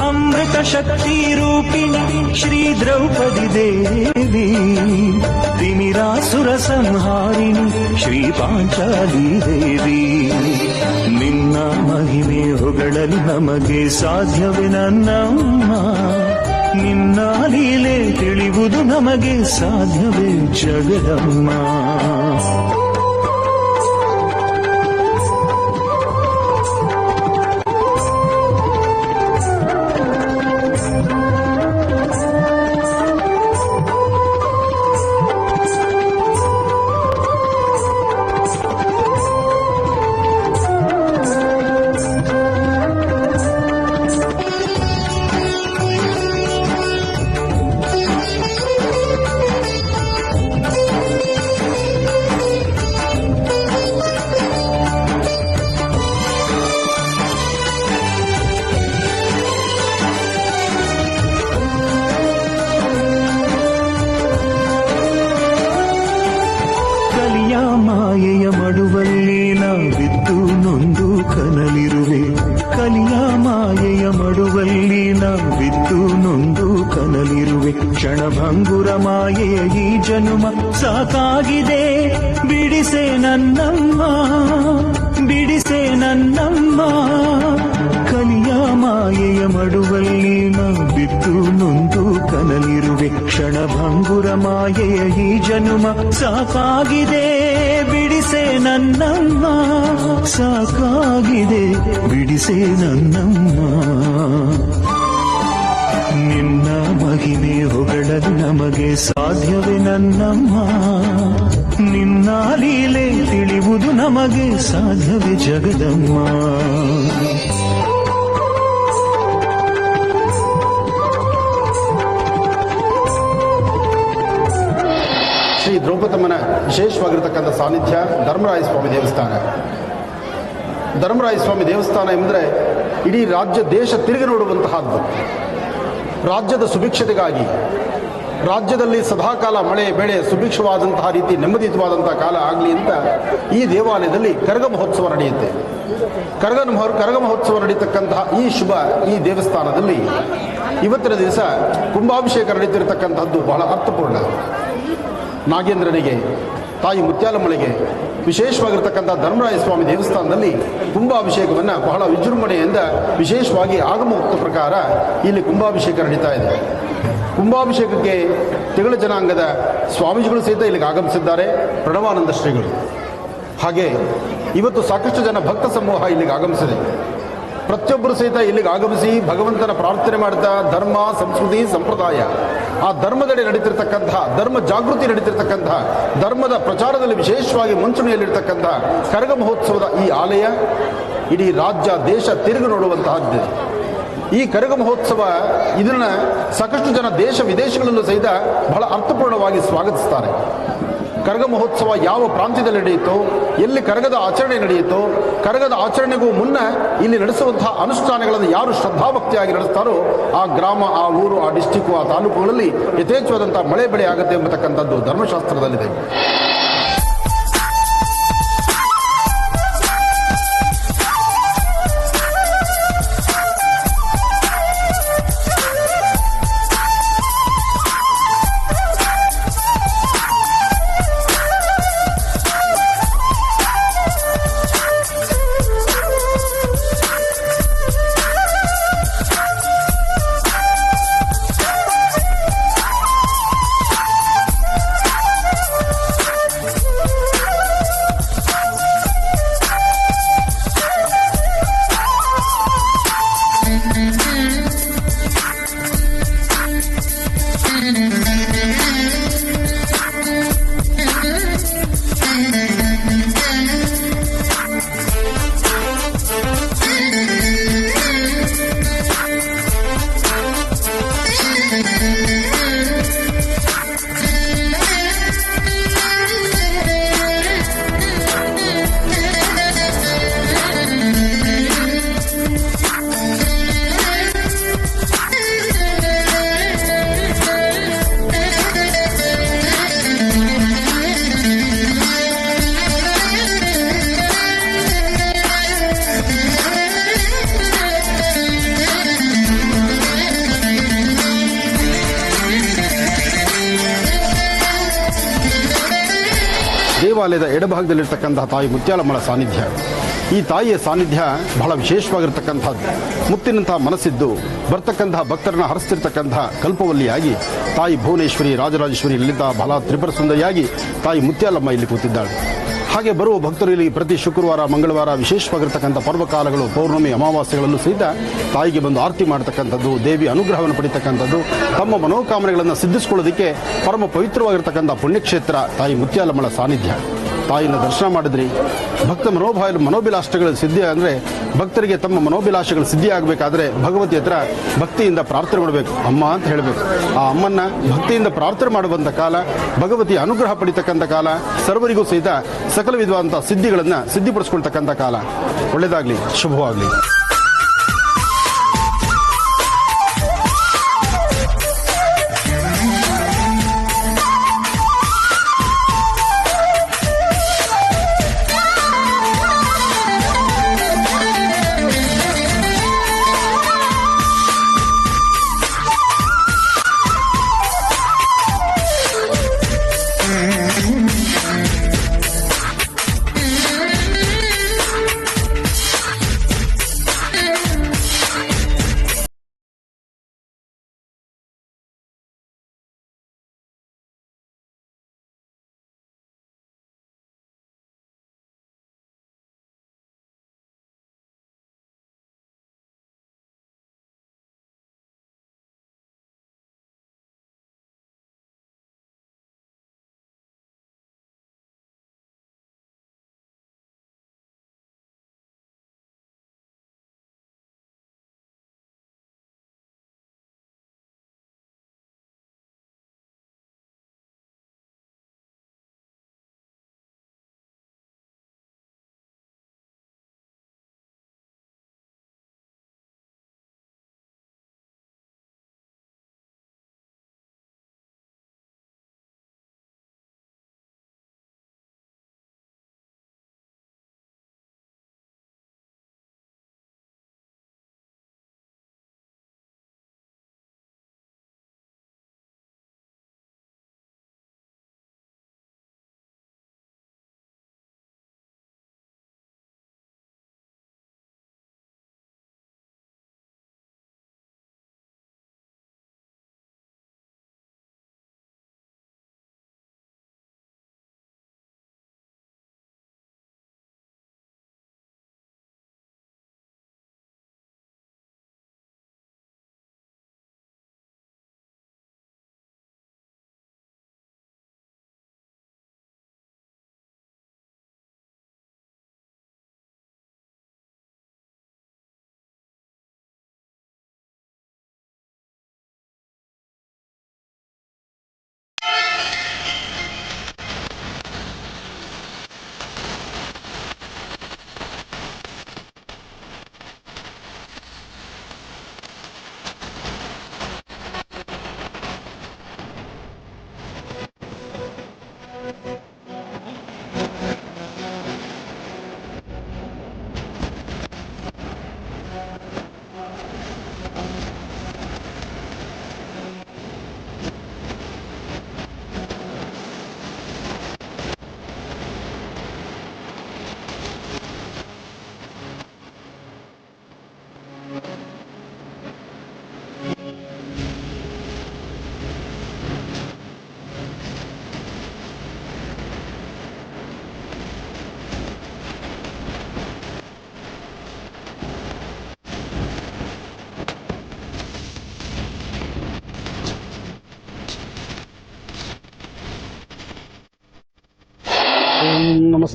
ಅಮೃತ ಶಕ್ತಿ ರೂಪಿಣಿ ಶ್ರೀ ದ್ರೌಪದಿ ದೇವಿ, ತಿಮಿರಾಸುರ ಸಂಹಾರಿಣಿ ಶ್ರೀ ಪಾಂಚಾಲಿ ದೇವಿ. ನಿನ್ನ ಮಹಿಮೆ ಹೊಗಳಲು ನಮಗೆ ಸಾಧ್ಯವೇ ನನ್ನಮ್ಮ, ನಿನ್ನ ಲೀಲೆ ತಿಳಿಯುವುದು ನಮಗೆ ಸಾಧ್ಯವೇ ಜಗದಮ್ಮ. ಮಾಯೆಯ ಮಡುವಲ್ಲಿ ನಾ ಬಿದ್ದು ನೊಂದು ಕನಲಿರುವೆ ಕಲಿಯ ಮಾಯೆಯ ಮಡುವಲ್ಲಿ ನಾ ಬಿದ್ದು ನೊಂದು ಕನಲಿರುವೆ ಕ್ಷಣಭಂಗುರ ಮಾಯೆಯ ಈ ಜನುಮ ಸಾಕಾಗಿದೆ ಬಿಡಿಸೆ ನನ್ನಮ್ಮ ಬಿಡಿಸೆ ನನ್ನಮ್ಮ ಕಲಿಯ ಮಾಯೆಯ ಮಡುವಲ್ಲಿ ನಾ ಬಿದ್ದು ನೊಂದು ಕನಲಿರುವೆ ಕ್ಷಣಭಂಗುರ ಮಾಯೆಯ ಈ ಜನುಮ ಸಾಕಾಗಿದೆ ಬಿಡಿಸೆ ನನ್ನಮ್ಮ ಸಾಕಾಗಿದೆ ಬಿಡಿಸೆ ನನ್ನಮ್ಮ ನಿನ್ನ ಮಹಿಮೆ ಹೊಗಳಲು ನಮಗೆ ಸಾಧ್ಯವೇ ನನ್ನಮ್ಮ ನಿನ್ನ ಲೀಲೆ ತಿಳಿಯುವುದು ನಮಗೆ ಸಾಧ್ಯವೇ ಜಗದಮ್ಮ ಶ್ರೀ ದ್ರೌಪದಮ್ಮನ ವಿಶೇಷವಾಗಿರತಕ್ಕಂಥ ಸಾನ್ನಿಧ್ಯ ಧರ್ಮರಾಯ ಸ್ವಾಮಿ ದೇವಸ್ಥಾನ. ಧರ್ಮರಾಯ ಸ್ವಾಮಿ ದೇವಸ್ಥಾನ ಎಂದರೆ ಇಡೀ ರಾಜ್ಯ ದೇಶ ತಿರುಗಿ ನೋಡುವಂತಹದ್ದು. ರಾಜ್ಯದ ಸುಭಿಕ್ಷತೆಗಾಗಿ, ರಾಜ್ಯದಲ್ಲಿ ಸದಾಕಾಲ ಮಳೆ ಬೆಳೆ ಸುಭಿಕ್ಷವಾದಂತಹ ರೀತಿ ನೆಮ್ಮದಿಯುತವಾದಂತಹ ಕಾಲ ಆಗಲಿ ಅಂತ ಈ ದೇವಾಲಯದಲ್ಲಿ ಕರಗ ಮಹೋತ್ಸವ ನಡೆಯುತ್ತೆ. ಕರಗ ಮಹೋತ್ಸವ ನಡೀತಕ್ಕಂತಹ ಈ ಶುಭ ಈ ದೇವಸ್ಥಾನದಲ್ಲಿ ಇವತ್ತಿನ ದಿವಸ ಕುಂಭಾಭಿಷೇಕ ನಡೀತಿರತಕ್ಕಂತಹದ್ದು ಬಹಳ ಅರ್ಥಪೂರ್ಣ. ನಾಗೇಂದ್ರನಿಗೆ, ತಾಯಿ ಮುತ್ಯಾಲಮ್ಮಳಿಗೆ ವಿಶೇಷವಾಗಿರ್ತಕ್ಕಂಥ ಧರ್ಮರಾಯ ಸ್ವಾಮಿ ದೇವಸ್ಥಾನದಲ್ಲಿ ಕುಂಭಾಭಿಷೇಕವನ್ನು ಬಹಳ ವಿಜೃಂಭಣೆಯಿಂದ ವಿಶೇಷವಾಗಿ ಆಗಮೋಕ್ತ ಪ್ರಕಾರ ಇಲ್ಲಿ ಕುಂಭಾಭಿಷೇಕ ನಡೀತಾ ಇದೆ. ಕುಂಭಾಭಿಷೇಕಕ್ಕೆ ತಿಗಳ ಜನಾಂಗದ ಸ್ವಾಮೀಜಿಗಳು ಸಹಿತ ಇಲ್ಲಿಗೆ ಆಗಮಿಸಿದ್ದಾರೆ, ಪ್ರಣವಾನಂದ ಶ್ರೀಗಳು. ಹಾಗೆ ಇವತ್ತು ಸಾಕಷ್ಟು ಜನ ಭಕ್ತ ಸಮೂಹ ಇಲ್ಲಿಗೆ ಆಗಮಿಸಿದೆ. ಪ್ರತಿಯೊಬ್ಬರು ಸಹಿತ ಇಲ್ಲಿಗೆ ಆಗಮಿಸಿ ಭಗವಂತನ ಪ್ರಾರ್ಥನೆ ಮಾಡ್ತಾ ಧರ್ಮ ಸಂಸ್ಕೃತಿ ಸಂಪ್ರದಾಯ ಆ ಧರ್ಮದೆಡೆ ನಡೀತಿರ್ತಕ್ಕಂತಹ ಧರ್ಮ ಜಾಗೃತಿ ನಡೀತಿರ್ತಕ್ಕಂತಹ ಧರ್ಮದ ಪ್ರಚಾರದಲ್ಲಿ ವಿಶೇಷವಾಗಿ ಮುಂಚೂಣಿಯಲ್ಲಿರ್ತಕ್ಕಂತಹ ಕರಗ ಮಹೋತ್ಸವದ ಈ ಆಲಯ ಇಡೀ ರಾಜ್ಯ ದೇಶ ತಿರುಗಿ ನೋಡುವಂತಹದ್ದು. ಈ ಕರಗ ಮಹೋತ್ಸವ ಇದನ್ನ ಸಾಕಷ್ಟು ಜನ ದೇಶ ವಿದೇಶಗಳಲ್ಲೂ ಸಹಿತ ಬಹಳ ಅರ್ಥಪೂರ್ಣವಾಗಿ ಸ್ವಾಗತಿಸ್ತಾರೆ. ಕರಗ ಮಹೋತ್ಸವ ಯಾವ ಪ್ರಾಂತ್ಯದಲ್ಲಿ ನಡೆಯುತ್ತೋ, ಎಲ್ಲಿ ಕರಗದ ಆಚರಣೆ ನಡೆಯುತ್ತೋ, ಕರಗದ ಆಚರಣೆಗೂ ಮುನ್ನ ಇಲ್ಲಿ ನಡೆಸುವಂತಹ ಅನುಷ್ಠಾನಗಳನ್ನು ಯಾರು ಶ್ರದ್ಧಾಭಕ್ತಿಯಾಗಿ ನಡೆಸ್ತಾರೋ ಆ ಗ್ರಾಮ, ಆ ಊರು, ಆ ಡಿಸ್ಟಿಕ್ಕು, ಆ ತಾಲೂಕುಗಳಲ್ಲಿ ಯಥೇಚ್ಛವಾದಂತಹ ಮಳೆ ಬೆಳೆ ಆಗುತ್ತೆ ಎಂಬತಕ್ಕಂಥದ್ದು ಧರ್ಮಶಾಸ್ತ್ರದಲ್ಲಿದೆ. ದೇವಾಲಯದ ಎಡಭಾಗದಲ್ಲಿರ್ತಕ್ಕಂತಹ ತಾಯಿ ಮುತ್ಯಾಲಮ್ಮಳ ಸಾನ್ನಿಧ್ಯ. ಈ ತಾಯಿಯ ಸಾನ್ನಿಧ್ಯ ಬಹಳ ವಿಶೇಷವಾಗಿರ್ತಕ್ಕಂಥದ್ದು. ಮುತ್ತಿನಂತಹ ಮನಸ್ಸಿದ್ದು ಬರ್ತಕ್ಕಂತಹ ಭಕ್ತರನ್ನ ಹರಿಸ್ತಿರ್ತಕ್ಕಂತಹ ಕಲ್ಪವಲ್ಲಿಯಾಗಿ ತಾಯಿ ಭುವನೇಶ್ವರಿ, ರಾಜರಾಜೇಶ್ವರಿ, ಲಲಿತಾ, ಬಹಳ ತ್ರಿಪುರ ಸುಂದರಿಯಾಗಿ ತಾಯಿ ಮುತ್ಯಾಲಮ್ಮ ಇಲ್ಲಿ ಕೂತಿದ್ದಾಳೆ. ಹಾಗೆ ಬರುವ ಭಕ್ತರು ಇಲ್ಲಿ ಪ್ರತಿ ಶುಕ್ರವಾರ, ಮಂಗಳವಾರ ವಿಶೇಷವಾಗಿರ್ತಕ್ಕಂಥ ಪರ್ವಕಾಲಗಳು, ಪೌರ್ಣಮಿ, ಅಮಾವಾಸ್ಯೆಗಳಲ್ಲೂ ಸಹಿತ ತಾಯಿಗೆ ಬಂದು ಆರತಿ ಮಾಡತಕ್ಕಂಥದ್ದು, ದೇವಿ ಅನುಗ್ರಹವನ್ನು ಪಡಿತಕ್ಕಂಥದ್ದು, ತಮ್ಮ ಮನೋಕಾಮನೆಗಳನ್ನು ಸಿದ್ಧಿಸಿಕೊಳ್ಳೋದಕ್ಕೆ ಪರಮ ಪವಿತ್ರವಾಗಿರ್ತಕ್ಕಂಥ ಪುಣ್ಯಕ್ಷೇತ್ರ ತಾಯಿ ಮುತ್ಯಾಲಮ್ಮಳ ಸಾನ್ನಿಧ್ಯ. ತಾಯಿನ ದರ್ಶನ ಮಾಡಿದ್ರಿ, ಭಕ್ತ ಮನೋಭಿಲಾಷೆಗಳು ಸಿದ್ಧಿ ಅಂದರೆ ಭಕ್ತರಿಗೆ ತಮ್ಮ ಮನೋಭಿಲಾಷೆಗಳು ಸಿದ್ಧಿ ಆಗಬೇಕಾದ್ರೆ ಭಗವತಿ ಹತ್ರ ಭಕ್ತಿಯಿಂದ ಪ್ರಾರ್ಥನೆ ಮಾಡಬೇಕು, ಅಮ್ಮ ಅಂತ ಹೇಳಬೇಕು. ಆ ಅಮ್ಮನ್ನ ಭಕ್ತಿಯಿಂದ ಪ್ರಾರ್ಥನೆ ಮಾಡುವಂಥ ಕಾಲ, ಭಗವತಿಯ ಅನುಗ್ರಹ ಪಡಿತಕ್ಕಂಥ ಕಾಲ, ಸರ್ವರಿಗೂ ಸಹಿತ ಸಕಲ ವಿಧವಾದಂಥ ಸಿದ್ಧಿಗಳನ್ನು ಸಿದ್ಧಿಪಡಿಸ್ಕೊಳ್ತಕ್ಕಂಥ ಕಾಲ. ಒಳ್ಳೆಯದಾಗಲಿ, ಶುಭವಾಗಲಿ.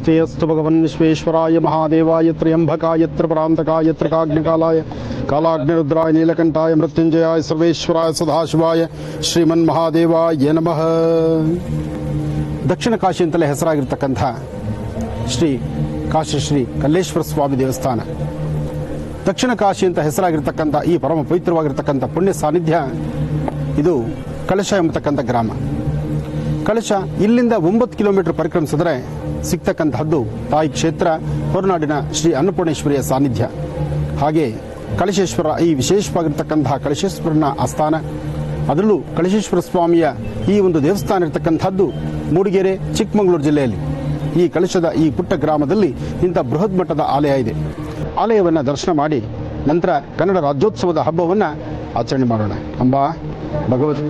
ನಮಸ್ತೆ ಅಸ್ತು ಭಗವನ್ ವಿಶ್ವೇಶ್ವರಾಯ ಮಹಾದೇವಾಯ ತ್ರ್ಯಂಬಕಾಯ ತ್ರಿಪುರಾಂತಕಾಯ ತ್ರಿಕಾಗ್ನಿಕಾಲಾಯ ಕಾಲಾಗ್ನಿರುದ್ರಾಯ ನೀಲಕಂಠಾಯ ಮೃತ್ಯುಂಜಯಾಯ ಸರ್ವೇಶ್ವರಾಯ ಸದಾಶಿವಾಯ ಶ್ರೀಮನ್ ಮಹಾದೇವಾಯ ನಮಃ. ದಕ್ಷಿಣ ಕಾಶಿ ಅಂತಲೇ ಹೆಸರಾಗಿರ್ತಕ್ಕಂಥ ಶ್ರೀ ಕಾಶಿ ಶ್ರೀ ಕಲ್ಲೇಶ್ವರ ಸ್ವಾಮಿ ದೇವಸ್ಥಾನ, ದಕ್ಷಿಣ ಕಾಶಿ ಅಂತ ಹೆಸರಾಗಿರ್ತಕ್ಕಂಥ ಈ ಪರಮ ಪವಿತ್ರವಾಗಿರ್ತಕ್ಕಂಥ ಪುಣ್ಯ ಸಾನ್ನಿಧ್ಯ ಇದು ಕಳಶ ಎಂಬತಕ್ಕಂಥ ಗ್ರಾಮ. ಕಳಶ ಇಲ್ಲಿಂದ 9 ಕಿಲೋಮೀಟರ್ ಪರಿಕ್ರಮಿಸಿದ್ರೆ ಸಿಗ್ತಕ್ಕಂತಹದ್ದು ತಾಯಿ ಕ್ಷೇತ್ರ ಹೊರನಾಡಿನ ಶ್ರೀ ಅನ್ನಪೂರ್ಣೇಶ್ವರಿಯ ಸಾನ್ನಿಧ್ಯ. ಹಾಗೆ ಕಳಶೇಶ್ವರ, ಈ ವಿಶೇಷವಾಗಿರ್ತಕ್ಕಂತಹ ಕಳಶೇಶ್ವರನ ಆಸ್ಥಾನ, ಅದರಲ್ಲೂ ಕಳಶೇಶ್ವರ ಸ್ವಾಮಿಯ ಈ ಒಂದು ದೇವಸ್ಥಾನ ಇರತಕ್ಕಂಥದ್ದು ಮೂಡಿಗೆರೆ, ಚಿಕ್ಕಮಗಳೂರು ಜಿಲ್ಲೆಯಲ್ಲಿ. ಈ ಕಳಶದ ಈ ಪುಟ್ಟ ಗ್ರಾಮದಲ್ಲಿ ಇಂಥ ಬೃಹತ್ ಮಟ್ಟದ ಆಲಯ ಇದೆ. ಆಲಯವನ್ನು ದರ್ಶನ ಮಾಡಿ ನಂತರ ಕನ್ನಡ ರಾಜ್ಯೋತ್ಸವದ ಹಬ್ಬವನ್ನು ಆಚರಣೆ ಮಾಡೋಣ. ಅಂಬಾ ಭಗವತಿ.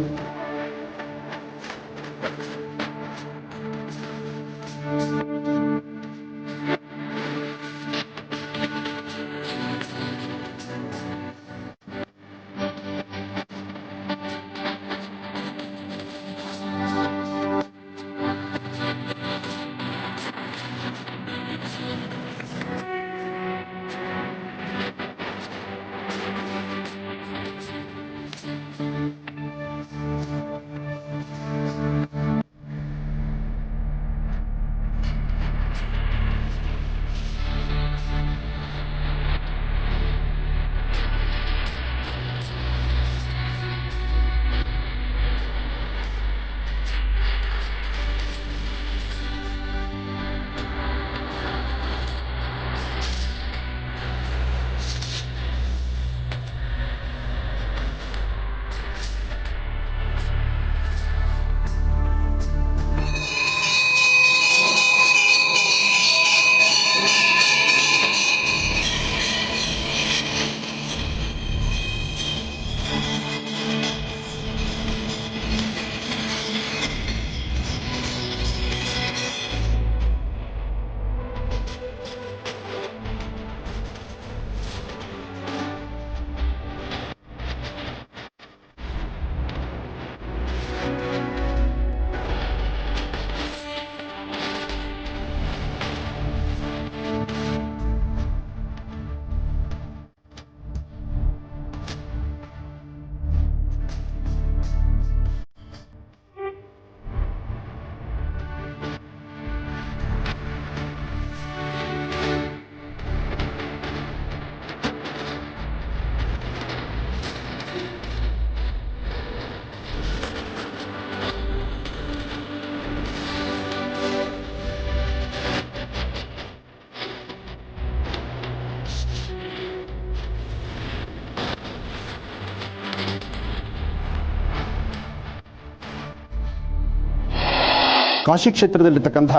ಕಾಶಿ ಕ್ಷೇತ್ರದಲ್ಲಿರ್ತಕ್ಕಂಥ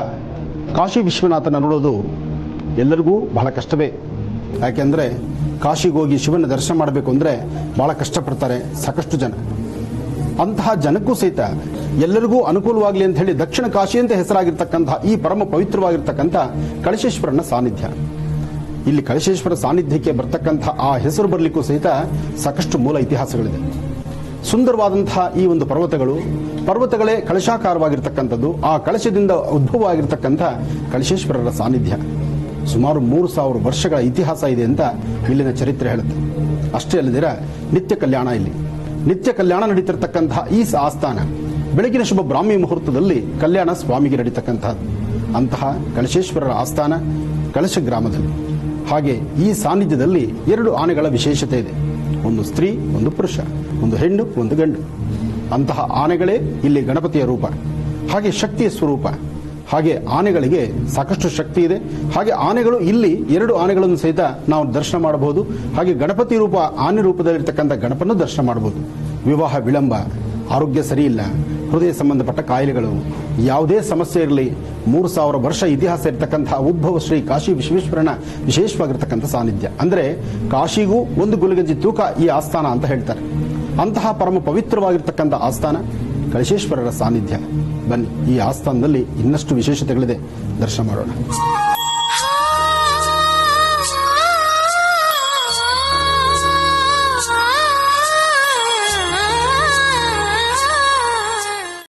ಕಾಶಿ ವಿಶ್ವನಾಥನ ನೋಡೋದು ಎಲ್ಲರಿಗೂ ಬಹಳ ಕಷ್ಟವೇ. ಯಾಕೆಂದರೆ ಕಾಶಿಗೆ ಹೋಗಿ ಶಿವನ ದರ್ಶನ ಮಾಡಬೇಕು ಅಂದರೆ ಬಹಳ ಕಷ್ಟಪಡ್ತಾರೆ ಸಾಕಷ್ಟು ಜನ. ಅಂತಹ ಜನಕ್ಕೂ ಸಹಿತ ಎಲ್ಲರಿಗೂ ಅನುಕೂಲವಾಗಲಿ ಅಂತ ಹೇಳಿ ದಕ್ಷಿಣ ಕಾಶಿ ಅಂತ ಹೆಸರಾಗಿರ್ತಕ್ಕಂಥ ಈ ಪರಮ ಪವಿತ್ರವಾಗಿರ್ತಕ್ಕಂಥ ಕಳಶೇಶ್ವರನ ಸಾನ್ನಿಧ್ಯ. ಇಲ್ಲಿ ಕಳಶೇಶ್ವರ ಸಾನ್ನಿಧ್ಯಕ್ಕೆ ಬರ್ತಕ್ಕಂಥ ಆ ಹೆಸರು ಬರಲಿಕ್ಕೂ ಸಹಿತ ಸಾಕಷ್ಟು ಮೂಲ ಇತಿಹಾಸಗಳಿದೆ. ಸುಂದರವಾದಂತಹ ಈ ಒಂದು ಪರ್ವತಗಳೇ ಕಳಶಾಕಾರವಾಗಿರ್ತಕ್ಕಂಥದ್ದು. ಆ ಕಳಶದಿಂದ ಉದ್ಭವವಾಗಿರ್ತಕ್ಕಂಥ ಕಳಶೇಶ್ವರರ ಸಾನ್ನಿಧ್ಯ ಸುಮಾರು 3000 ವರ್ಷಗಳ ಇತಿಹಾಸ ಇದೆ ಅಂತ ಇಲ್ಲಿನ ಚರಿತ್ರೆ ಹೇಳುತ್ತೆ. ಅಷ್ಟೇ ಅಲ್ಲದಿರ ನಿತ್ಯ ಕಲ್ಯಾಣ, ಇಲ್ಲಿ ನಿತ್ಯ ಕಲ್ಯಾಣ ನಡೀತಿರ್ತಕ್ಕಂತಹ ಈ ಆಸ್ಥಾನ ಬೆಳಗಿನ ಶುಭ ಬ್ರಾಹ್ಮಿ ಮುಹೂರ್ತದಲ್ಲಿ ಕಲ್ಯಾಣ ಸ್ವಾಮಿಗೆ ನಡೀತಕ್ಕಂತಹದ್ದು. ಅಂತಹ ಕಳಶೇಶ್ವರರ ಆಸ್ಥಾನ ಕಳಶ ಗ್ರಾಮದಲ್ಲಿ. ಹಾಗೆ ಈ ಸಾನ್ನಿಧ್ಯದಲ್ಲಿ 2 ಆನೆಗಳ ವಿಶೇಷತೆ ಇದೆ. ಒಂದು ಸ್ತ್ರೀ, ಒಂದು ಪುರುಷ, ಒಂದು ಹೆಣ್ಣು, ಒಂದು ಗಂಡು. ಅಂತಹ ಆನೆಗಳೇ ಇಲ್ಲಿ ಗಣಪತಿಯ ರೂಪ, ಹಾಗೆ ಶಕ್ತಿಯ ಸ್ವರೂಪ. ಹಾಗೆ ಆನೆಗಳಿಗೆ ಸಾಕಷ್ಟು ಶಕ್ತಿ ಇದೆ. ಹಾಗೆ ಆನೆಗಳು ಇಲ್ಲಿ 2 ಆನೆಗಳನ್ನು ಸಹಿತ ನಾವು ದರ್ಶನ ಮಾಡಬಹುದು. ಹಾಗೆ ಗಣಪತಿ ರೂಪ, ಆನೆ ರೂಪದಲ್ಲಿರ್ತಕ್ಕಂಥ ಗಣಪನ್ನು ದರ್ಶನ ಮಾಡಬಹುದು. ವಿವಾಹ ವಿಳಂಬ, ಆರೋಗ್ಯ ಸರಿಯಿಲ್ಲ, ಹೃದಯ ಸಂಬಂಧಪಟ್ಟ ಕಾಯಿಲೆಗಳು, ಯಾವುದೇ ಸಮಸ್ಯೆ ಇರಲಿ, 3000 ವರ್ಷ ಇತಿಹಾಸ ಇರತಕ್ಕಂತಹ ಉದ್ಭವ ಶ್ರೀ ಕಾಶಿ ವಿಶ್ವೇಶ್ವರನ ವಿಶೇಷವಾಗಿರ್ತಕ್ಕಂಥ ಸಾನ್ನಿಧ್ಯ. ಅಂದರೆ ಕಾಶಿಗೂ 1 ಗುಲಿಗಂಜಿ ತೂಕ ಈ ಆಸ್ಥಾನ ಅಂತ ಹೇಳ್ತಾರೆ. ಅಂತಹ ಪರಮ ಪವಿತ್ರವಾಗಿರ್ತಕ್ಕಂಥ ಆಸ್ಥಾನ ಕಳಶೇಶ್ವರರ ಸಾನ್ನಿಧ್ಯ. ಬನ್ನಿ, ಈ ಆಸ್ಥಾನದಲ್ಲಿ ಇನ್ನಷ್ಟು ವಿಶೇಷತೆಗಳಿದೆ, ದರ್ಶನ ಮಾಡೋಣ.